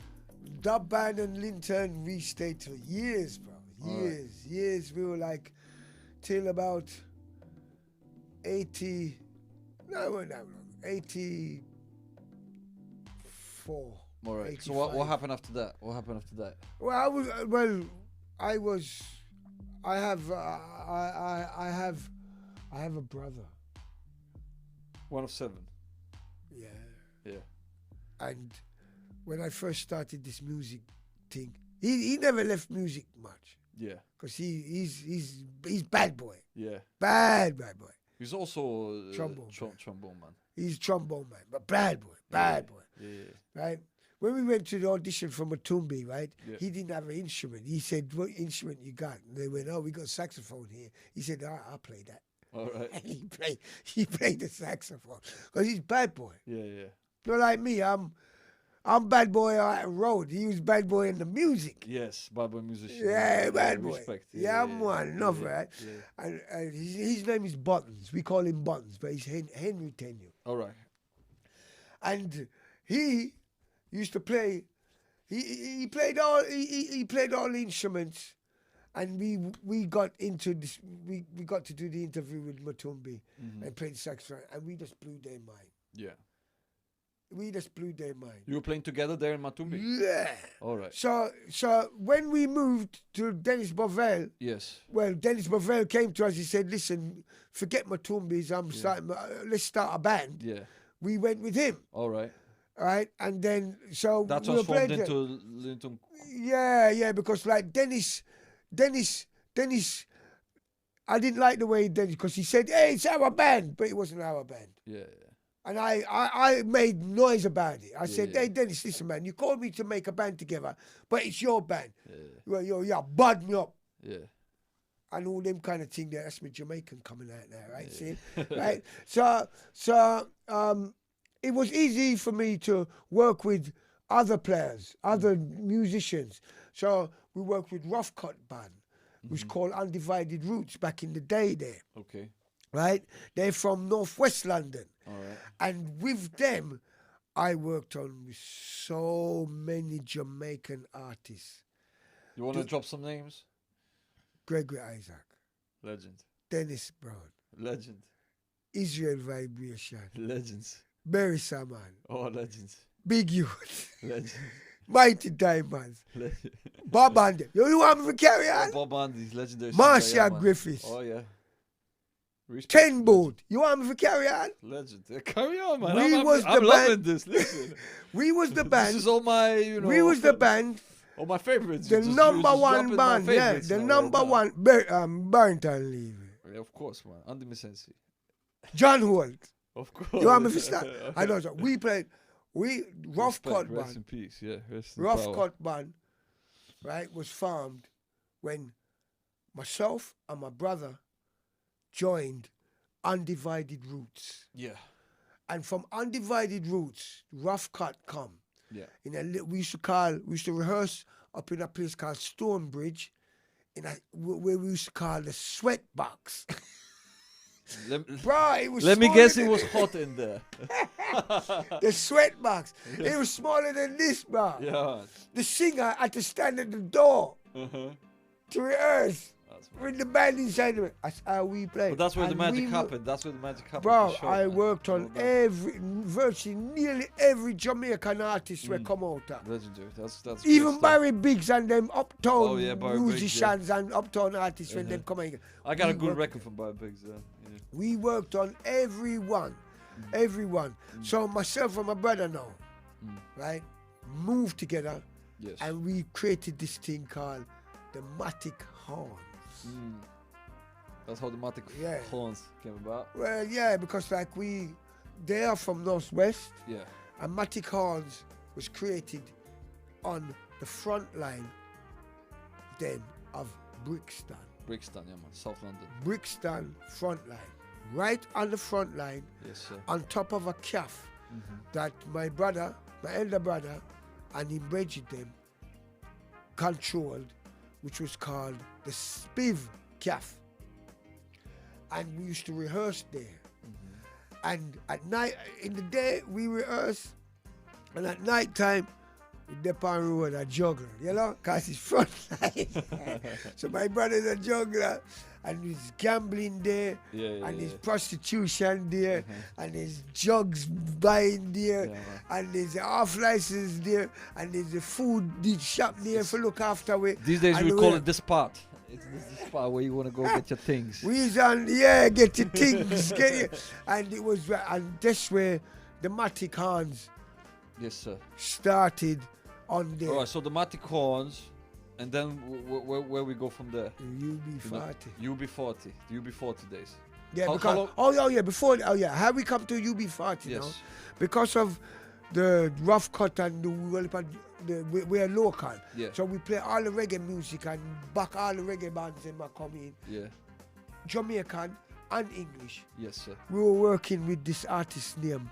Dub band and Linton, we stayed for years, bro. All right. Years. We were like till about 80. No, we're not long. 84. All right. So what 85. happened after that? What happened after that? Well, I have a brother. One of seven. Yeah. Yeah. And when I first started this music thing, he never left music much Yeah. because he's bad boy, Yeah. bad boy. He's also Trombone trombone man. He's trombone man, but bad boy, Yeah. right? When we went to the audition for Matumbi, right? Yeah. He didn't have an instrument. He said, "What instrument you got?" And they went, "Oh, we got saxophone here." He said, I'll play that." All right. And he played the saxophone because he's bad boy. Yeah. Not like me. I'm bad boy on the road. He was bad boy in the music. Yes, bad boy musician. Yeah, bad boy. Respect. Yeah, I'm one. Enough, yeah, right? Yeah. And his name is Buttons. We call him Buttons, but he's Henry Tenure. All right. And he used to play. He played all the instruments, and we got into this. We got to do the interview with Matumbi and played the saxophone, and we just blew their mind. Yeah. We just blew their mind. You were playing together there in Matumbi? Yeah. All right. So when we moved to Dennis Bovell, Yes. well, Dennis Bovell came to us. He said, "Listen, forget Matumbis. Starting. Let's start a band." Yeah. We went with him, All right. right? And then so That we were transformed playing into Linton. Yeah, because like Dennis, I didn't like the way Dennis, because he said, "Hey, it's our band," but it wasn't our band. Yeah. And I made noise about it. I said, yeah. "Hey, Dennis, listen, man, you called me to make a band together, but it's your band. Yeah. Well, you bud me up." Yeah. And all them kind of thing there. That's my Jamaican coming out there, right? See? Right? So it was easy for me to work with other players, other musicians. So we worked with Rough Cut Band, which was called Undivided Roots back in the day there, Okay. right? They're from Northwest London. All right. And with them, I worked on with so many Jamaican artists. You want to drop some names? Gregory Isaac, Legend. Dennis Brown, Legend. Israel Vibration, Legends. Barry Saman, Oh, legends. Big Youth, Legends. Mighty Diamonds. Legend. Bob Andy. You want me to carry on? Bob Andy's legendary. Marcia singer, yeah, man. Griffiths. Oh yeah. Respect, Ten Boot. You want me to carry on? Legend. Carry on, man. We was I'm the loving band- this. Listen. We was the This band. is all my, you know. We was the band. All my favorites. The You just- number you just one dropping my band. Yeah, favorites the now, number right now. one. Barrington Levy. Yeah, of course, man. Andy Missensi. John Holt. Of course. You want me to start? I know. So we played. Rough Respect, Cut Rest Band. in peace. Yeah. Rest in Rough power. Cut Band, right, was formed when myself and my brother joined Undivided Roots. Yeah. And from Undivided Roots, Rough Cut come. Yeah. We used to rehearse up in a place called Stonebridge, where we used to call the Sweat Box. Bro, it was Let me smaller guess, it than- was hot in there. the Sweat Box. It was smaller than this, bro. Yeah. The singer had to stand at the door Uh-huh. to rehearse That's with the band inside of it. That's how we played. But that's where the And magic we were- happened. That's where the magic happened. Bro, for sure, I man. worked on No doubt. virtually nearly every Jamaican artist will come out of. Legendary. That's great Even stuff. Barry Biggs and them uptown Oh, yeah, Barry Biggs, musicians and uptown artists when Uh-huh. them come in. I got a we good worked- record from Bob Biggs. Yeah. We worked on everyone. So myself and my brother now, right, moved together Yes. and we created this thing called the Matic Horns. That's how the Matic Yeah. horns came about. Well, yeah, because they are from Northwest, Yeah. and Matic Horns was created on the front line then of Brixton. Brixton, yeah, man. South London. Brixton front line. Right on the front line, Yes, sir. on top of a calf that my elder brother, and he bridged them, controlled, which was called the Spiv calf. And we used to rehearse there. And at night, in the day, we rehearse, and at night time, we dip on road a juggler, you know, because it's front line. So my brother's a juggler, and there's gambling there, and there's prostitution there, and there's drugs buying there, and there's off license there, and there's a food shop there for look after we. These days and we call it the spot. It's the spot where you want to go get your things. We on, get your things, and that's where the Matic Horns Yes, sir. started on there. All right, so the Matic horns, and then where we go from there? UB40. UB40, the UB40 days. Yeah, How because how we come to UB40 now? Yes. Because of the rough cut and we're local. Yeah. So we play all the reggae music and back all the reggae bands and come in. Yeah. Jamaican and English. Yes, sir. We were working with this artist named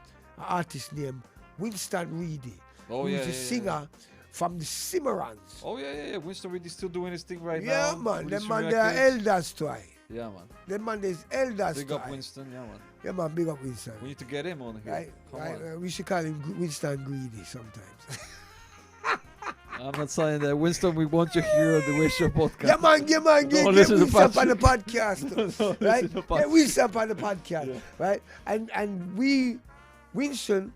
Winston Reedy. Oh, who's a singer from the Cimarrons. Oh, yeah. Winston Reed is still doing his thing right now. Yeah, man. Them releasing man, they are records. elders to I. Yeah, man. Them man, there's elders Big to up I. Winston, yeah, man. Yeah, man, big up Winston. We need to get him on here. Right, Come right. on. We should call him Winston Greedy sometimes. I'm not saying that. Winston, we want you here on the Wish Show podcast. yeah, man, get listen to Winston the on the podcast. No, right? listen to the Get podcast. Winston on the podcast. Yeah. Right? And Winston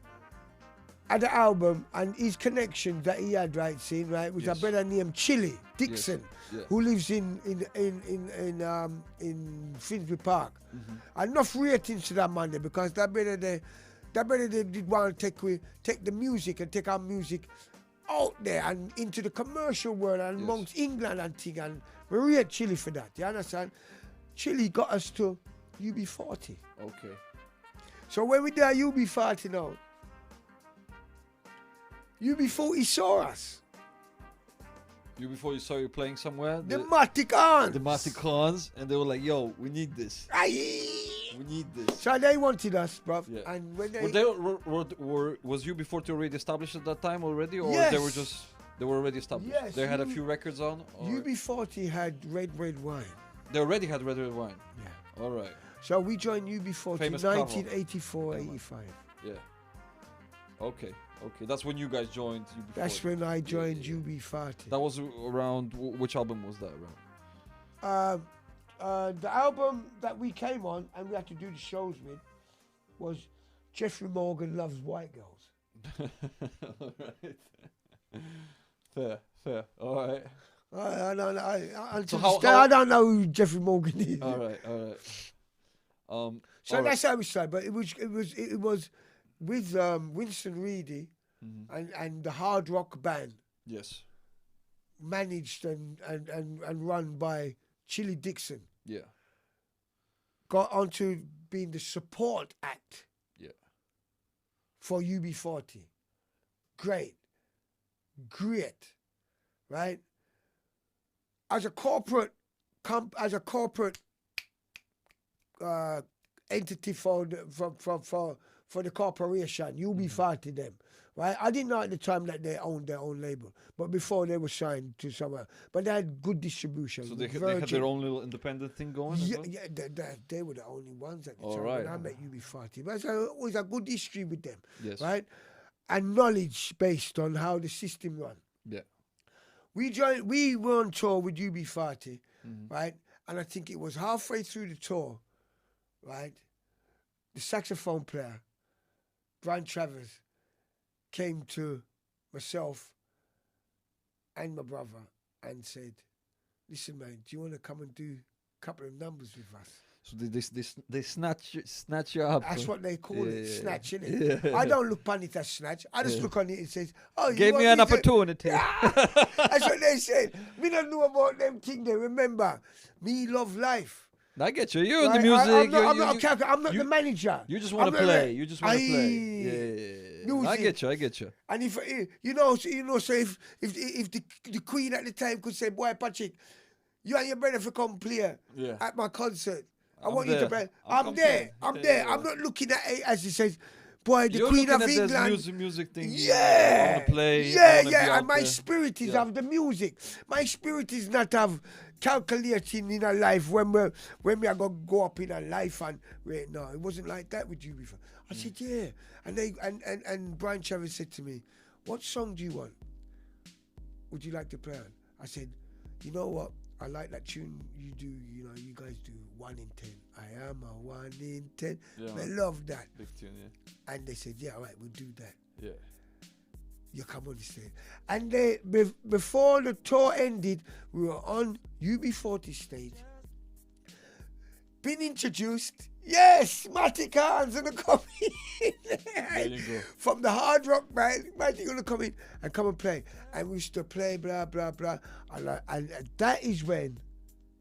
had the album and his connection that he had, right, seen, right, was Yes. a brother named Chili Dixon, Yeah. who lives in Finsbury Park. Enough ratings to that man there because that brother they did want to take the music and take our music out there and into the commercial world and amongst England and thing, and we rate Chili for that. You understand? Chili got us to UB40. Okay. So when we there UB40 now, UB40 saw us. You before you saw you playing somewhere? The Matic Horns. The Matic horns, and they were like, "Yo, we need this. Aye. We need this." So they wanted us, bruv. Yeah. And when they, Was UB40 already established at that time already, or Yes. they were already established? Yes, They had a few records on. Or UB40 had red wine. they already had Red Wine. Yeah. All right. So we joined UB40 Famous cover. 1984, 85. Yeah. Okay. That's when you guys joined UB40. That's when I joined yeah. UB40. That was around. Which album was that around? The album that we came on and we had to do the shows with was Jeffrey Morgan Loves White Girls. All right. Fair, fair. All right. I don't know. So I don't know who Jeffrey Morgan is. All right, all right. So all right. that's how we started. But it was with Winston Reedy and the hard rock band Yes. managed and run by Chili Dixon. Yeah. Got onto being the support act Yeah. for UB40. Great, right? As a corporate entity for the corporation, UB40 them, right? I didn't know at the time that they owned their own label, but before they were signed to somewhere, but they had good distribution. So they had their own little independent thing going. As well? Yeah, they were the only ones at the All time right. when I met UB40. But it was a good history with them, Yes. right? And knowledge based on how the system run. Yeah. We were on tour with UB40, right? And I think it was halfway through the tour, right? The saxophone player, Brian Travers, came to myself and my brother and said, "Listen, man, do you want to come and do a couple of numbers with us?" So they snatch you up. That's what they call it, Yeah. snatch, innit? I don't look upon it as snatch. I just look on it and says, "Oh, you Gave want me an to-" opportunity. That's what they said. Me don't know about them thing. They remember me love life. I get you. You're in the Right? music. I'm not the manager. You just want to play. You just want to play. Yeah. I Music. get you. I get you. And if you know, so if the Queen at the time could say, "Boy, Patrick, you and your brother for come play at my concert. I want you to play." I'm there. I'm not looking at it as he says, "Boy, the You're Queen of looking at England." this music thing. Yeah, I want to play. And my spirit is of the music. My spirit is not of calculating in a life when we are gonna go up in a life and wait. No, it wasn't like that with you before. I said, yeah, and Brian Travers said to me, "What song do you want? Would you like to play on?" I said, "You know what? I like that tune you do. You know, you guys do 1 in 10. I am a 1 in 10. Yeah, I love that." Big tune, yeah. And they said, "Yeah, all right, we'll do that." Yeah. You come on the stage. And before the tour ended, we were on UB40 stage. Been introduced. Yes, Matic Hans gonna come in. There you go. From the hard rock band, Matic gonna come in and come and play. And we used to play, blah, blah, blah. And that is when,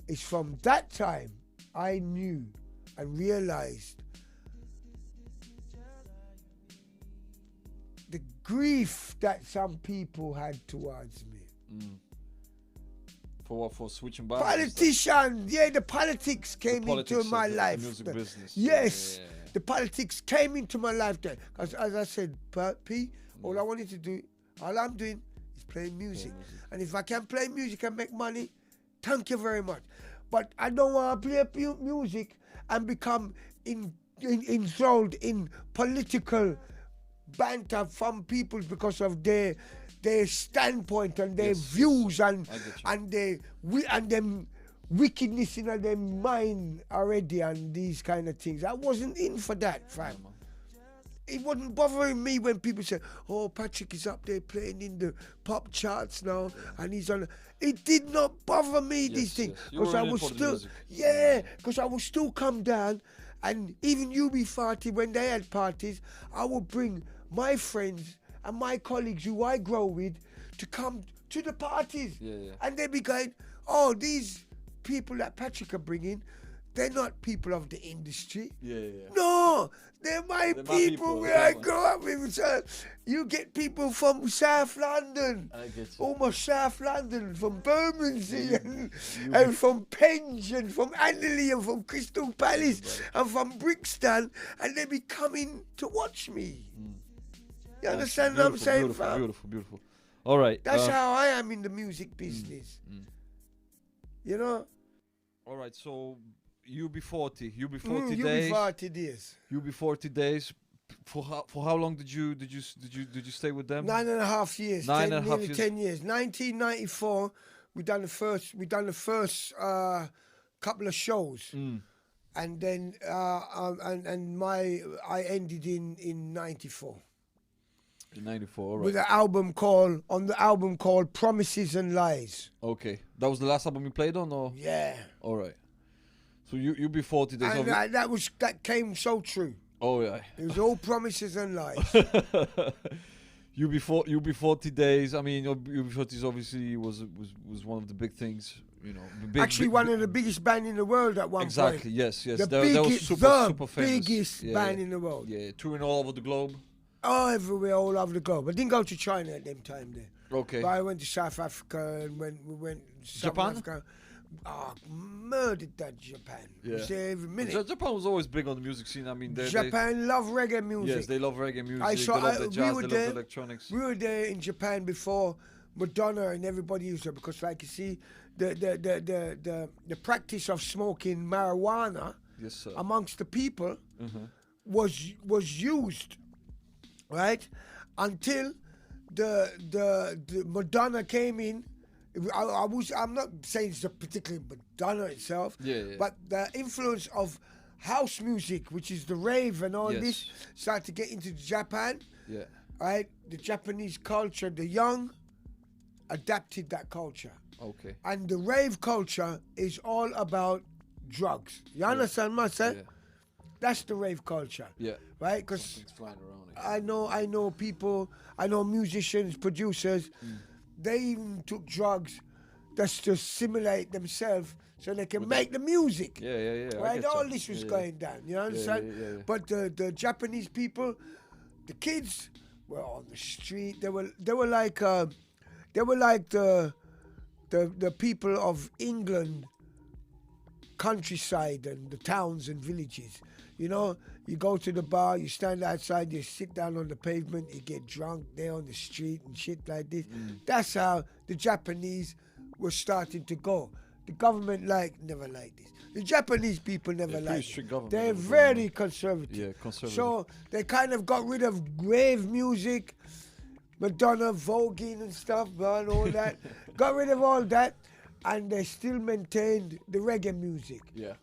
it's from that time, I knew and realized the grief that some people had towards me. For what? For switching boundaries? Politicians, the politics came into my life. The music business. Yes, Yeah. the politics came into my life then. Because as I said, P, all I wanted to do, all I'm doing is playing music. And if I can play music and make money, thank you very much. But I don't want to play music and become enthralled in political banter from people because of their standpoint and their views and them wickedness in their mind already and these kind of things. I wasn't in for that, fam. It wasn't bothering me when people say, "Oh, Patrick is up there playing in the pop charts now and he's on." It did not bother me, these things, because I was still, because I would still come down, and even UB40 when they had parties, I would bring my friends and my colleagues who I grow with to come to the parties. And they'd be going, "Oh, these people that Patrick are bringing, they're not people of the industry." No, they're my people where I grew up with. So you get people from South London, almost South London, from Bermondsey and from Penge and from Anderley and from Crystal Palace and from Brixton, and they be coming to watch me. You understand what I'm saying, fam? Beautiful. All right. That's how I am in the music business. You know? All right, so UB40 days. UB40 days. UB40 days. For how long did you stay with them? 9.5 years. 9.5 years. 10 years. 1994. We done the first couple of shows, and then I ended in 94. In '94, all right. with an on the album called Promises and Lies. Okay, that was the last album you played on, or Yeah. all right. So you be 40 days. And that came so true. Oh yeah. It was all promises and lies. You be 40 days. I mean, you be 40 obviously was one of the big things. You know, Actually, one of the biggest band in the world at one point. Exactly. Yes. The That was super famous. biggest band in the world. Yeah, touring all over the globe. Oh, everywhere, all over the globe. I didn't go to China at them time there. Okay. But I went to South Africa and we went South Japan? Africa. Oh, murdered that Japan. Yeah. You see every minute. Japan was always big on the music scene. I mean, Japan love reggae music. Yes, they love reggae music. I saw, they love the jazz. we They were love the electronics. We were there in Japan before Madonna and everybody used it because, like you see, the practice of smoking marijuana Yes, sir. amongst the people Mm-hmm. was used, right, until the Madonna came in. I'm not saying it's a particular Madonna itself, but the influence of house music, which is the rave and all this, started to get into Japan. Yeah. Right, the Japanese culture, the young adapted that culture. Okay. And the rave culture is all about drugs. You understand what I said? Yeah. That's the rave culture. Yeah. Right? Because Something's flying around. I know people, I know musicians, producers, they even took drugs just to simulate themselves so they can make the music. Yeah. Right? All this was going down. You understand? Yeah. But the Japanese people, the kids were on the street. They were like the people of England countryside and the towns and villages. You know, you go to the bar, you stand outside, you sit down on the pavement, you get drunk there on the street and shit like this. That's how the Japanese were starting to go. The government never liked this. The Japanese people never liked it. They're very conservative. Yeah, conservative. So they kind of got rid of rave music, Madonna voguing and stuff, and all that. Got rid of all that, and they still maintained the reggae music. Yeah.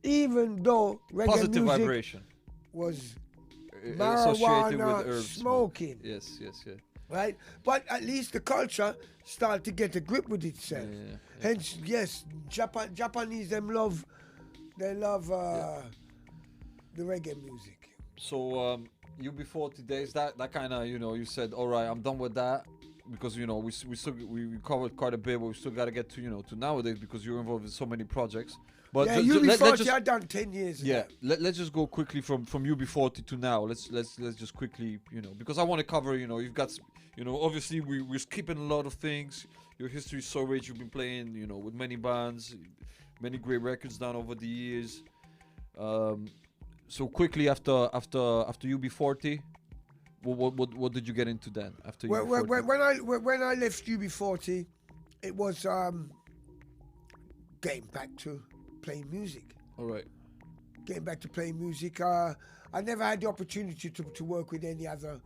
Even though reggae Positive music vibration. was Associated marijuana, with herbs, smoking. Yes. Right? But at least the culture started to get a grip with itself. Yeah. Hence, yes, Japanese, they love the reggae music. So you be 40 days. That kind of, you said, all right, I'm done with that, because we covered quite a bit, but we still got to get to to nowadays, because you're involved in so many projects. But yeah, UB40, I've done 10 years. Yeah, let's just go quickly from UB40 to now. Let's just quickly, because I want to cover, you've got, obviously we're skipping a lot of things. Your history is so rich. You've been playing, with many bands, many great records down over the years. So quickly after UB40, what did you get into then? After UB40? When I left UB40, it was getting back to playing music. All right. Getting back to playing music. I never had the opportunity to work with any other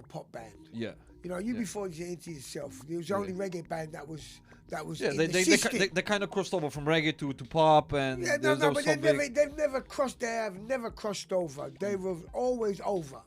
pop band. Yeah. UB40 is into itself. There was only reggae band that was yeah, in they the kind of crossed over from reggae to pop, and yeah, but they've never crossed. They have never crossed over. They were always over.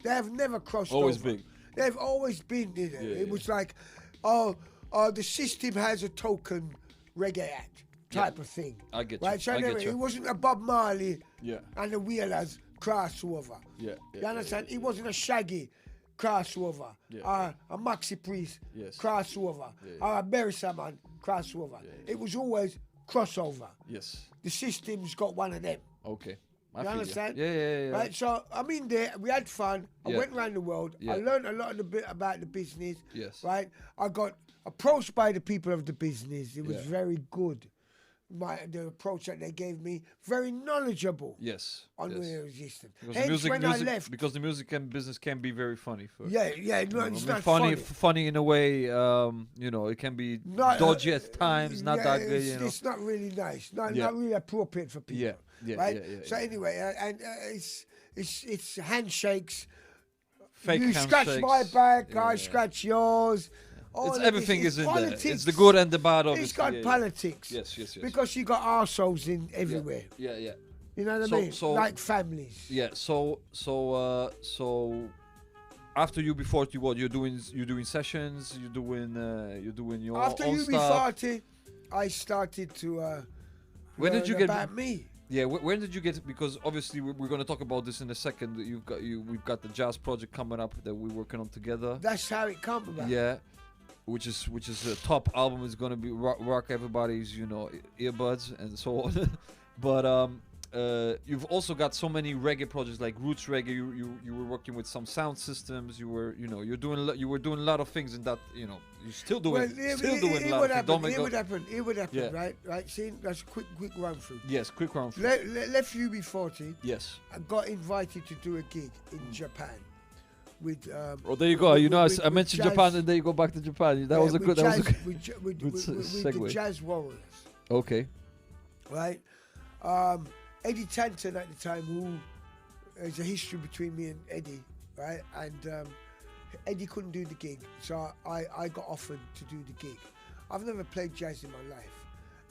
They have never crossed always over. Big. They've always been in it. It was like, the system has a token reggae act type of thing. I get right? you. So I get you. It wasn't a Bob Marley Yeah. and the Wheelers crossover. Yeah. You understand? It wasn't a Shaggy crossover. Yeah. A Maxi Priest Yes. crossover. Or a Berry Saman crossover. It was always crossover. Yes. The system's got one of them. Okay. You understand? Yeah. Right, so I mean, we had fun. I Yeah. went around the world. Yeah. I learned a lot about the business. Yes. Right, I got approached by the people of the business. It was Yeah. very good. The approach that they gave me, very knowledgeable. Yes. On yes. where resistance. Because Hence, when I left, because the music and business can be very funny. it's not funny. funny. Funny in a way. It can be dodgy at times. Not that good. It's not really nice. Not really appropriate for people. Yeah. Right. Yeah. So anyway, it's handshakes. Fake You handshakes. scratch my back, Yeah. I scratch yours. It's of everything this. is in politics. there. It's the good and the bad. Obviously. It's got politics. Yes. Because you got arseholes in everywhere. Yeah. You know what I mean? So- Like families. Yeah. So after UB40, what you're doing sessions, you're doing your After own stuff. UB40, I started to When did learn you get about me. Yeah, when did you get? Because obviously we're going to talk about this in a second. We've got the jazz project coming up that we're working on together. That's how it come about. Yeah, which is a top album. It's going to be rock everybody's earbuds and so on. But you've also got so many reggae projects like roots reggae. You were working with some sound systems. You were doing a lot of things in that. You're still doing a lot of things. It would happen, Yeah. right. See, that's a quick run through. Yes, quick round. Left UB40. Yes. I got invited to do a gig in Japan with. Oh, there you go. I mentioned jazz, Japan, and there you go back to Japan. That was a good. With segue. the Jazz Warriors. Okay. Right. Eddie Tanton at the time, who there's a history between me and Eddie, right? And Eddie couldn't do the gig, so I got offered to do the gig. I've never played jazz in my life,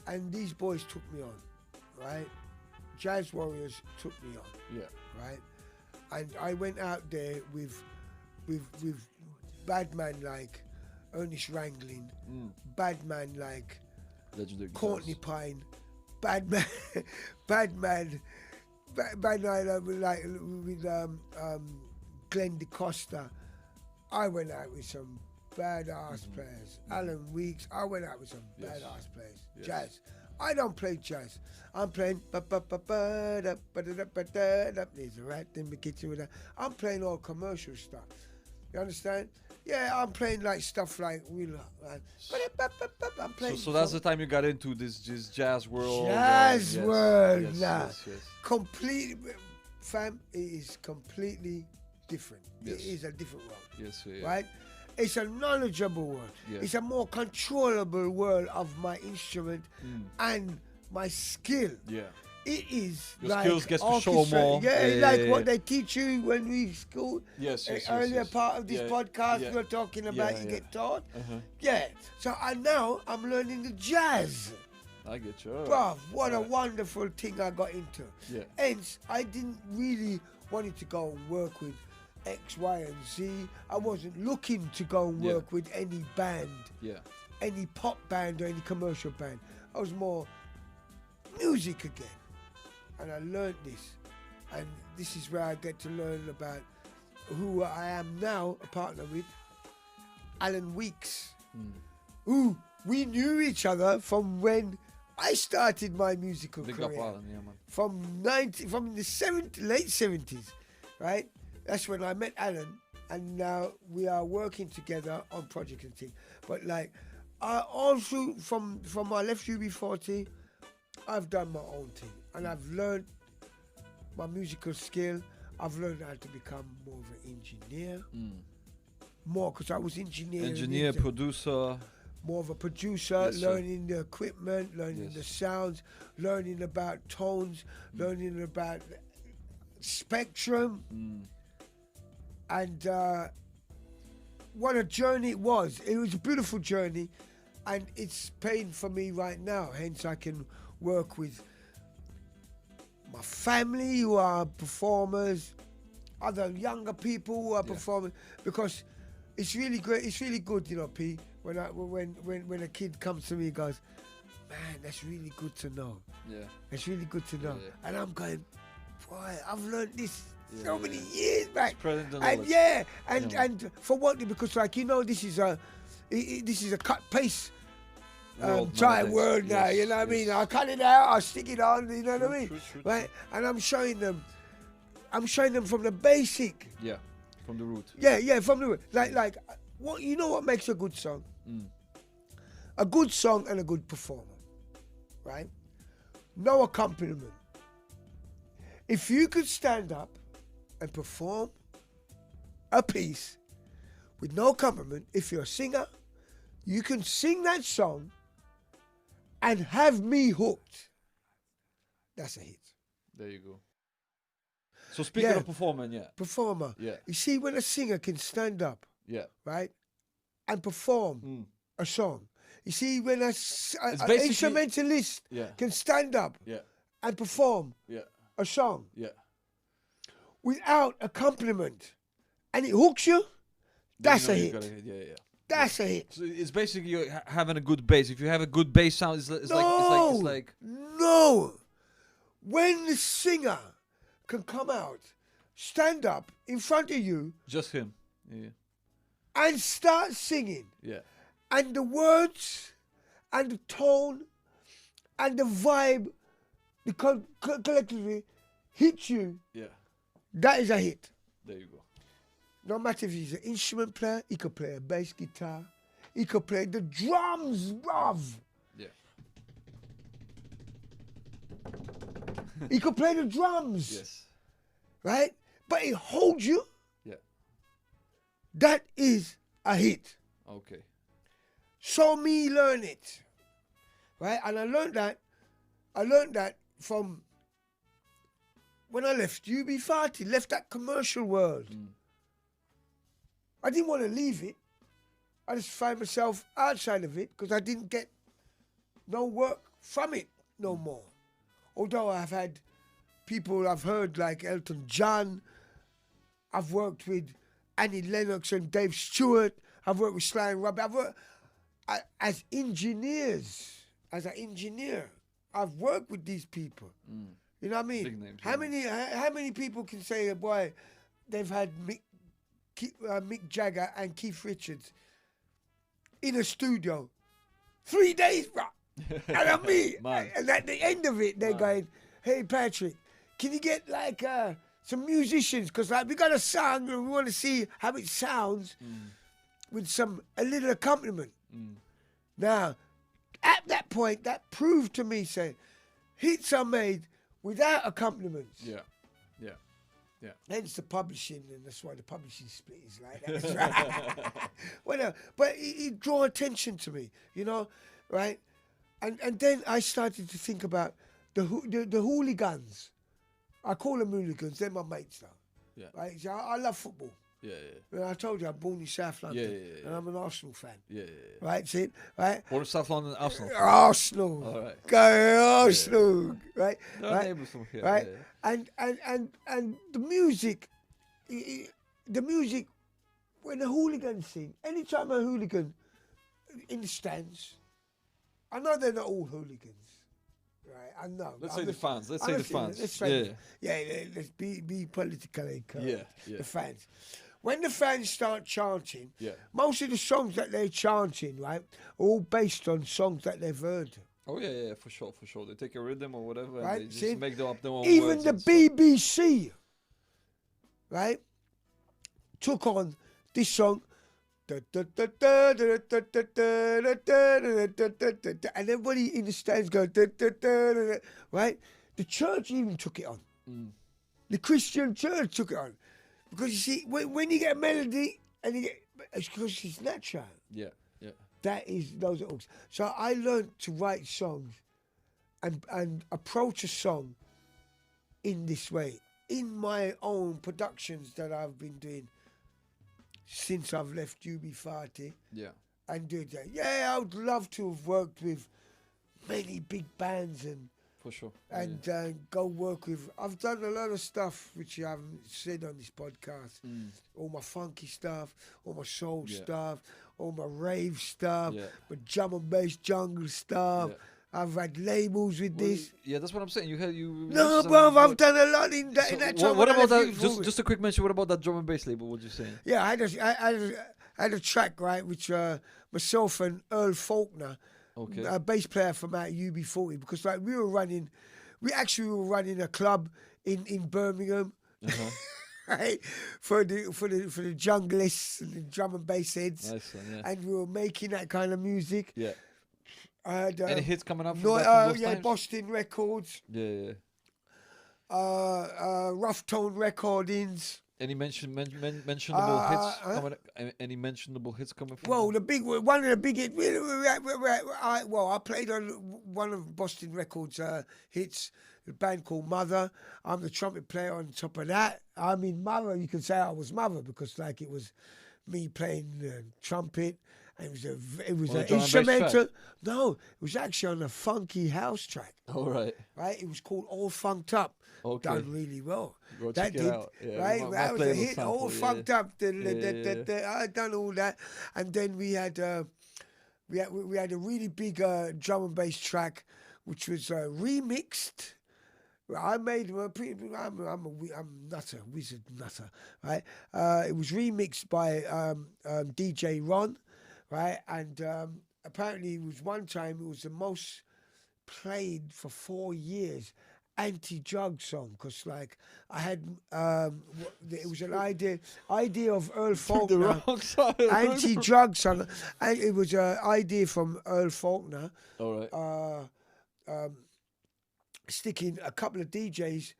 and these boys took me on, right? Jazz Warriors took me on, Yeah. right? And I went out there with bad man like Ernest Ranglin, bad man like Legendary Courtney guitars. Pine, bad man like with Glenn DeCosta. I went out with some badass players. Alan Weeks. I went out with some badass players. Yes. Jazz. I don't play jazz. I'm playing there's a rat in the kitchen with that. I'm playing all commercial stuff. You understand? Yeah, I'm playing like stuff like I'm playing. So that's the time you got into this jazz world. Jazz world, yes, nah. yes. Completely, fam. It is completely different. Yes. It is a different world. Yes, yeah. Right? It's a knowledgeable world. Yeah. It's a more controllable world of my instrument and my skill. Yeah. It is Your like skills gets to show orchestra. more. Yeah, Yeah, like yeah, what yeah. they teach you when we school. Yes, Earlier part of this Yeah, podcast yeah. we're talking about. Yeah, You yeah. get taught. Uh-huh. Yeah. So now I'm learning the jazz. I get you. Bruv, what a wonderful thing I got into. Yeah. Hence, I didn't really wanted to go and work with X, Y, and Z. I wasn't looking to go and Yeah. work with any band, Yeah. any pop band or any commercial band. I was more music again. And I learned this. And this is where I get to learn about who I am now, a partner with, Alan Weeks, who we knew each other from when I started my musical Big up career. Alan, yeah, man. From the late 70s, right? That's when I met Alan, and now we are working together on projects and things. But like, I also from my left UB40, I've done my own thing, and I've learned my musical skill. I've learned how to become more of an engineer, more because I was Engineer, producer. more of a producer, Yes, sir. learning the equipment, learning Yes. the sounds, learning about tones, learning about spectrum. And what a journey it was. It was a beautiful journey, and it's paying for me right now. Hence, I can work with my family who are performers, other younger people who are performing, because it's really great. It's really good, you know, P. When a kid comes to me and goes, man, that's really good to know. Yeah. That's really good to know. Yeah. And I'm going, boy, I've learned this Yeah, so many yeah. years back. Spreading the And knowledge. yeah, Yeah. and for what? Because like this is a cut paste World time nowadays. world now. Yes, You know what I mean? yes. I cut it out, I stick it on. You know what I mean? True. Right? And I'm showing them from the basic. Yeah. From the root. Yeah, from the like what you know what makes a good song? A good song and a good performer, right? No accompaniment. If you could stand up and perform a piece with no accompaniment, if you're a singer, you can sing that song and have me hooked. That's a hit. There you go. So speaking Yeah. of performing, yeah. Performer. Yeah. You see, when a singer can stand up, Yeah. right, and perform a song. You see, when an basically- instrumentalist Yeah. can stand up Yeah. and perform Yeah. a song Yeah. without accompaniment, and it hooks you, Then that's you a know you hit. got a hit. Yeah, yeah. That's a hit. So it's basically you having a good bass. If you have a good bass sound, it's No, like no. When the singer can come out, stand up in front of you, just him. Yeah, and start singing, yeah, and the words, and the tone, and the vibe, because collectively hit you, yeah. that is a hit. There you go. No matter if he's an instrument player, he could play a bass guitar, he could play the drums, bruv. Yeah. He could play the drums, Yes. right? But it holds you. Yeah. That is a hit. Okay. So me learn it, right? And I learned that from when I left UB40, left that commercial world. I didn't want to leave it. I just found myself outside of it because I didn't get no work from it no more. Although I've had people I've heard like Elton John, I've worked with Annie Lennox and Dave Stewart, I've worked with Sly and Robbie, I've worked as engineers, as an engineer, I've worked with these people. You know what I mean? Big names, How yeah. many people can say, boy, they've had Mick Jagger and Keith Richards in a studio 3 days, bro. And I mean, Man. and at the end of it, they're going, hey, Patrick, can you get like some musicians? Because like, we got a song and we want to see how it sounds with a little accompaniment. Now, at that point, that proved to me, say, hits are made without accompaniments. Yeah. Yeah. Yeah. Hence the publishing, and that's why the publishing split is like that. Well, but it drew attention to me, you know, right? And then I started to think about the hooligans. I call them hooligans. They're my mates now. Yeah. Right? So I love football. Yeah. Yeah. And I told you I'm born in South London, Yeah. and I'm an Arsenal fan. Yeah. Right? See it? Right? Or South London Arsenal. Arsenal. All right. Go Arsenal. Right? They're Right? neighbours from here. Right? Yeah. And the music, when the hooligans sing, anytime a hooligan in the stands, I know they're not all hooligans, right? I know. Let's say the fans. Let's say the fans. Let's say let's be politically correct. Yeah. The fans. When the fans start chanting, Yeah. most of the songs that they're chanting, right, are all based on songs that they've heard. Oh yeah, for sure. They take a rhythm or whatever, Right, and they see? just make up their own Even words the and stuff. BBC, right, took on this song, and everybody in the stands go, right? The church even took it on. The Christian church took it on. Because you see, when you get a melody, it's because it's natural. Yeah. Those are hooks. So I learned to write songs and approach a song in this way. In my own productions that I've been doing since I've left UB40 Yeah. and doing that. Yeah, I would love to have worked with many big bands and For sure. go work with. I've done a lot of stuff which I haven't said on this podcast. All my funky stuff, all my soul stuff, all my rave stuff, my drum and bass jungle stuff. Yeah. I've had labels with this. Yeah, that's what I'm saying. You. No, bruv, I've done a lot in that. So in that time what when I about left that? UB40. Just a quick mention. What about that drum and bass label? What you saying? Yeah, I had a track, right, which myself and Earl Faulkner, Okay. a bass player from out UB40, because like we actually were running a club in Birmingham, right, for the junglists and the drum and bass heads, Nice one, yeah. and we were making that kind of music. Yeah. I had Any hits coming up from those times? Boston Records, Yeah. Rough Tone Recordings. Any mentionable hits coming? Any mentionable hits coming from? Well, one of the big hits. I played on one of Boston Records' hits, a band called Mother. I'm the trumpet player on top of that. I mean, Mother, you can say I was Mother because like it was me playing trumpet It was On a an drum and bass instrumental. No, it was actually on a funky house track. All right. Right, it was called All Funked Up. Okay. Done really well. Go That check it did, out. Yeah, right? my That was a playlist hit. sample, All yeah. Funked Up. Yeah. I done all that, and then we had a really big drum and bass track, which was remixed. I made I'm nutter, wizard nutter, right? It was remixed by DJ Ron, right? And apparently it was one time it was the most played for 4 years anti-drug song, because like I had it was an idea of Earl Faulkner, The wrong side. anti-drug song, and it was an idea from Earl Faulkner. All right. Sticking a couple of DJs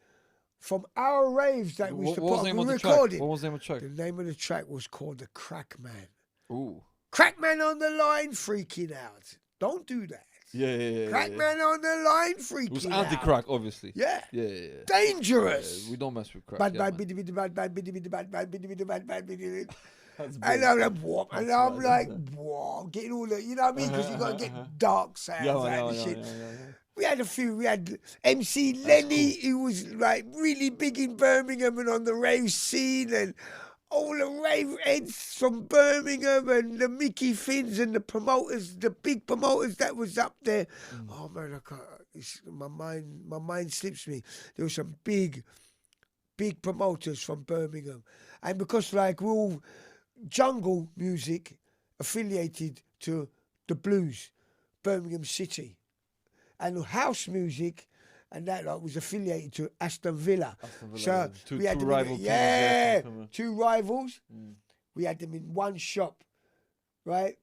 from our raves that we used to What was put the on. name We of the track? recorded. What was the name of the track? The name of the track was called The Crack Man. Ooh. Crack Man on the line freaking out. Don't do that. Yeah. Crack Man on the line freaking out. It was anti-crack, obviously. Yeah. Yeah. Dangerous. Yeah, we don't mess with crack. Bad, yeah, bad, man. biddy, biddy, bad, bad, biddy, biddy, bad, bad, biddy, biddy, bad, bad, biddy, biddy. That's And big. I'm like, whoop, and That's I'm right, like, whoa, getting all the, you know what I mean? Because you got to get dark sounds Yeah, out of yeah. shit. We had a few. We had MC Lenny, who was like really big in Birmingham and on the rave scene, and all the rave heads from Birmingham, and the Mickey Finns and the promoters, the big promoters that was up there. Oh man, I can't. My mind slips me. There were some big promoters from Birmingham, and because like we're all jungle music affiliated to the blues, Birmingham City. And house music, and that like, was affiliated to Aston Villa. So we had two them rival in, teams, two rivals. We had them in one shop, right?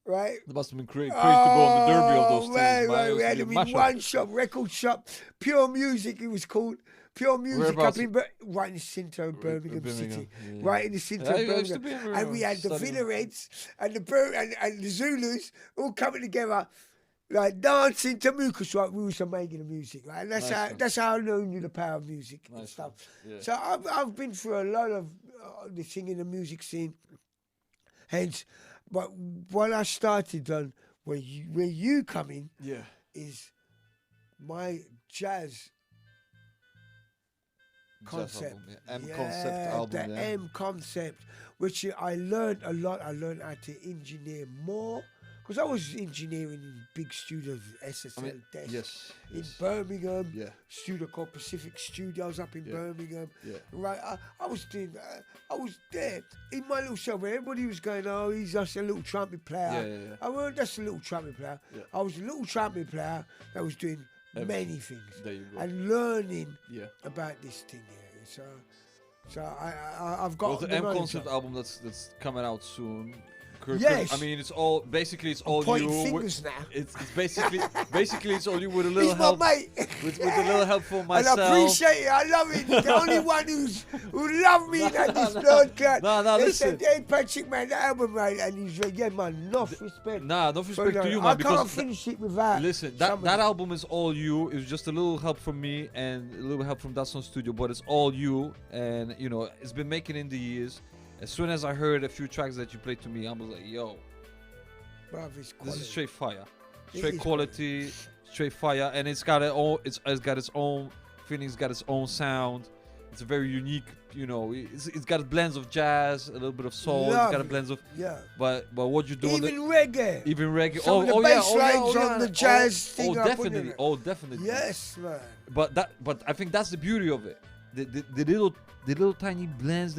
Right. It must have been crazy to go on the derby of those things. Man, Man. It we was had a them in mashup. one shop, record shop, Pure Music. It was called Pure Music Whereabouts? up in right in the centre of Birmingham City, yeah. right in the centre Yeah, of I used to Birmingham. be in And we had the studying. Villa Reds and and the Zulus all coming together. Like dancing to Mucus, right? We were making the music, right? And that's how I knew the power of music and stuff. Yeah. So I've been through a lot of the singing and music scene. Hence, but what I started on where you come in is my jazz concept. Album, yeah. Concept album. The M concept, which I learned a lot. I learned how to engineer more. Because I was engineering in big studios, SSL Desk, in Birmingham, studio called Pacific Studios up in Birmingham. Yeah. Right, I was doing, I was there in my little show where everybody was going, oh, he's just a little trumpet player. I weren't just a little trumpet player. Yeah. I was a little trumpet player that was doing many things. There you go. And learning about this thing here. So I've got the M concept album that's coming out soon. Yes. I mean, it's all pointing you. Fingers now. It's basically it's all you with a little He's help. my mate. With a little help from myself. And I appreciate it. I love it. The only one who loved me at this blood clot. No, they listen. said, hey, Patrick, man, the album, right? And he's like, yeah, man, enough respect. Enough respect to you, man. I can't finish it without. Listen, that album is all you. It was just a little help from me and a little help from Datsun Studio, but it's all you. And you know, it's been making in the years. As soon as I heard a few tracks that you played to me, I was like, yo. This is straight fire, straight quality, straight fire, and it's got its own feeling, it's got its own sound. It's a very unique, you know. It's got blends of jazz, a little bit of soul. It's got a blends of But what you do? Even reggae. Even reggae. Some of the bass lines on the jazz thing. Definitely. Definitely. Yes, man. But I think that's the beauty of it. The little tiny blends,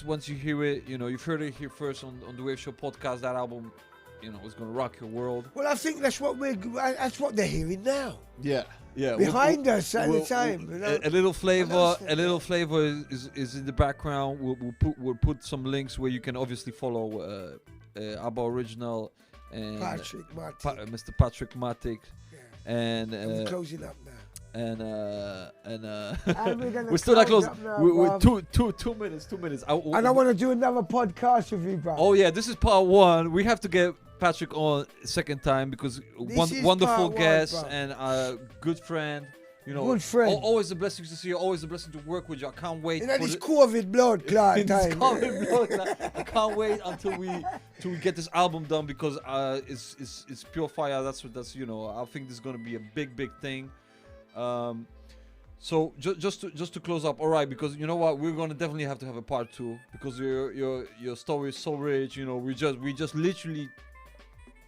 once you hear it, you've heard it here first on the Wave Show podcast. That album, is gonna rock your world. Well, I think that's what they're hearing now. Yeah. Behind us at the time. A little flavor, is in the background. We'll put some links where you can obviously follow Aba Original and Mr. Patrick Matic, and we're closing up now. And we're still not close. We're 2 minutes. 2 minutes. And I want to do another podcast with you, bro. Oh yeah, this is part 1. We have to get Patrick on second time because wonderful guest and a good friend, You know, Good friend. Always a blessing to see you. Always a blessing to work with you. I can't wait. In this COVID blood clot in this time. COVID blood clot. I can't wait until we get this album done because it's pure fire. That's you know. I think this is gonna be a big thing. So just to close up, all right? Because you know what, we're gonna definitely have to have a part 2 because your story is so rich. You know, we just literally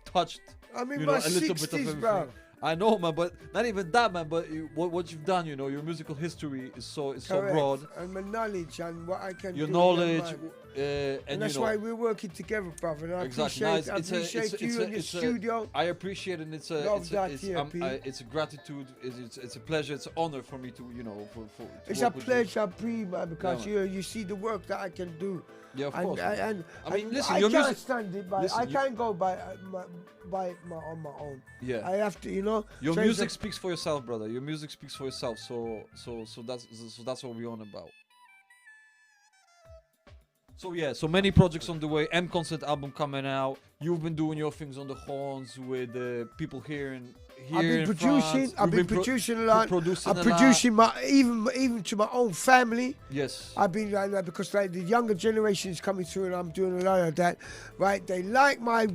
touched. I mean, you know, my a little bit of 60s, everything. bro. I know, man, but not even that, man. But what you've done, you know, your musical history is so broad. And my knowledge and what I can Your do. knowledge, and that's you know, why we're working together, brother. And I exactly. appreciate you in the studio. I appreciate it. And it's a gratitude. It's a pleasure. It's an honor for me to, you know, to it's work a with pleasure, P, man, because Yeah, you see the work that I can do. Yeah, of And, course. and I mean, listen, I your can't music. stand it, but listen, I can't go by on my own. Yeah. I have to, you know. Your so music speaks for yourself, brother. Your music speaks for yourself. So that's what we're on about. So yeah, so many projects on the way. M Concert album coming out. You've been doing your things on the horns with people here in I've been producing. I've been producing a lot. Producing I'm a producing my even to my own family. Yes. I've been like because like the younger generation is coming through, and I'm doing a lot of that. Right? They like my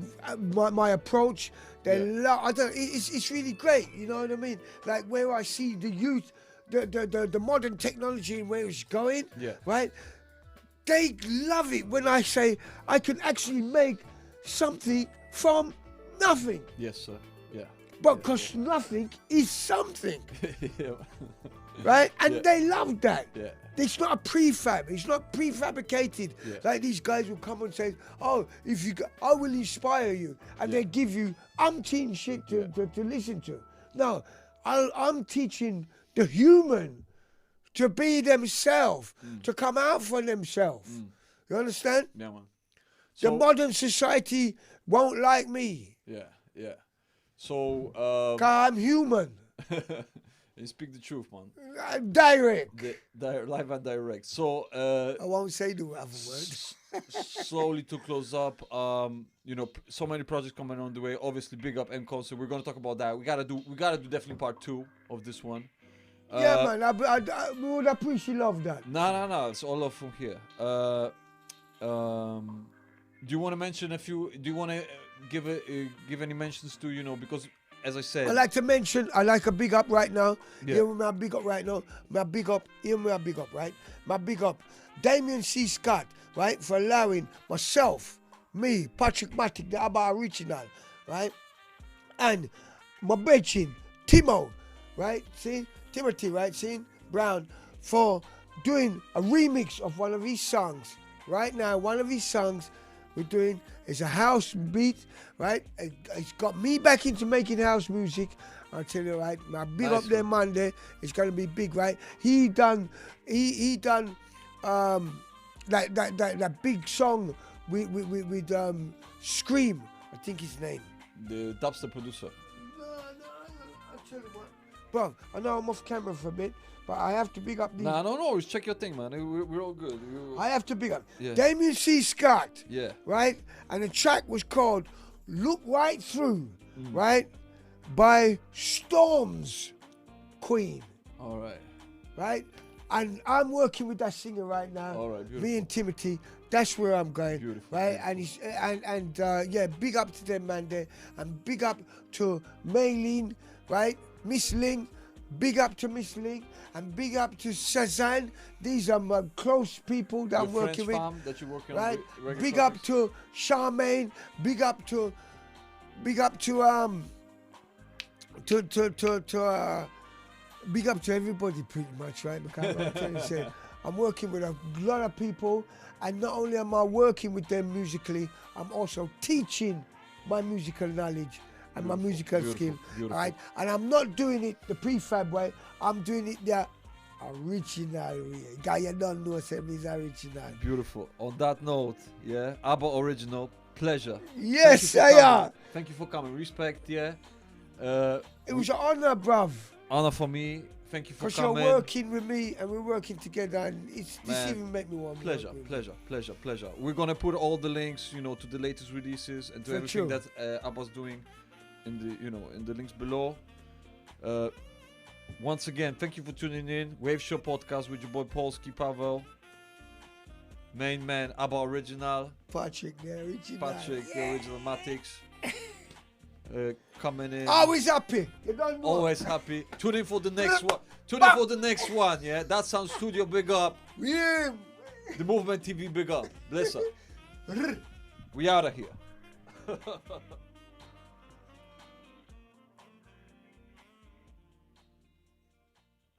approach. They love. I don't. It's really great. You know what I mean? Like where I see the youth, the modern technology and where it's going. Yeah. Right? They love it when I say I can actually make something from nothing. Yes, sir. Yeah. But because nothing is something. Yeah. Right? And they love that. Yeah. It's not a prefab. It's not prefabricated. Yeah. Like these guys will come and say, oh, if you, I will inspire you. And they give you umpteen shit to listen to. No, I'm teaching the human to be themselves, to come out for themselves. You understand? Yeah, man. The So, modern society won't like me. yeah. So, 'Cause I'm human. you speak the truth, man. I'm direct. Live and direct. So, I won't say the other words. slowly to close up, you know, so many projects coming on the way. Obviously, big up M Concert. We're gonna talk about that. We gotta do definitely part 2 of this one. Yeah, man. I would appreciate love that. No. It's all love from here. Do you want to mention a few? Do you want to give any mentions to, you know, because as I said, I like to mention. I like a big up right now. Yeah. Here with my big up right now. My big up. Here with my big up, right? My big up. Damien C. Scott, right, for allowing myself, me, Patrick Matic, the Aba Original, right, and my brethren, Timo, right, see, Timothy, right, see, Brown, for doing a remix of one of his songs. Right now, one of his songs we're doing is a house beat, right? It's got me back into making house music. I'll tell you, right? My big Nice up there Monday. It's gonna be big, right? He done like that big song with Scream, I think his name. the dubstep producer. No, I'll tell you what. Bro, I know I'm off camera for a bit, but I have to big up these. No. Just check your thing, man. We're all good. I have to big up. Yeah. Damien C. Scott. Yeah. Right? And the track was called Look Right Through, right? By Storm's Queen. All right. Right? And I'm working with that singer right now. All right, beautiful. Me and Timothy. That's where I'm going. Beautiful, Right? And he's yeah, big up to them, man, there. And big up to Maylene, right? Miss Ling. Big up to Miss Ling. And big up to Shazan. These are my close people that Your I'm working French with. fam that you're working Right? on. Reggae Big up projects. to Charmaine. Big up to big up to everybody pretty much, right? Because I'm trying to say, I'm working with a lot of people, and not only am I working with them musically, I'm also teaching my musical knowledge and my musical skill. Beautiful. All right, and I'm not doing it the prefab way. I'm doing it the original way. Guy, you don't know, say he's original. Beautiful. On that note, yeah, Aba Original, pleasure. Yes, Thank you for I coming. am. Thank you for coming. Respect, yeah. It was an honor, bruv. Honor for me. Thank you for Because you're coming. working with me and we're working together, and this Man, even make me want Pleasure. We're gonna put all the links, you know, to the latest releases and to For everything sure. that Abba's doing in the, you know, in the links below. Once again, thank you for tuning in. Wave Show Podcast with your boy PaulSki Pavel. Main man, Aba Original. Patrick, the original. Patrick, the original Matix. Coming in. Always happy. You don't know. Always happy. Tune in for the next one. Tune in for the next one, yeah? That Sound Studio, big up. Yeah. The Movement TV, big up. Bless up. We out of here.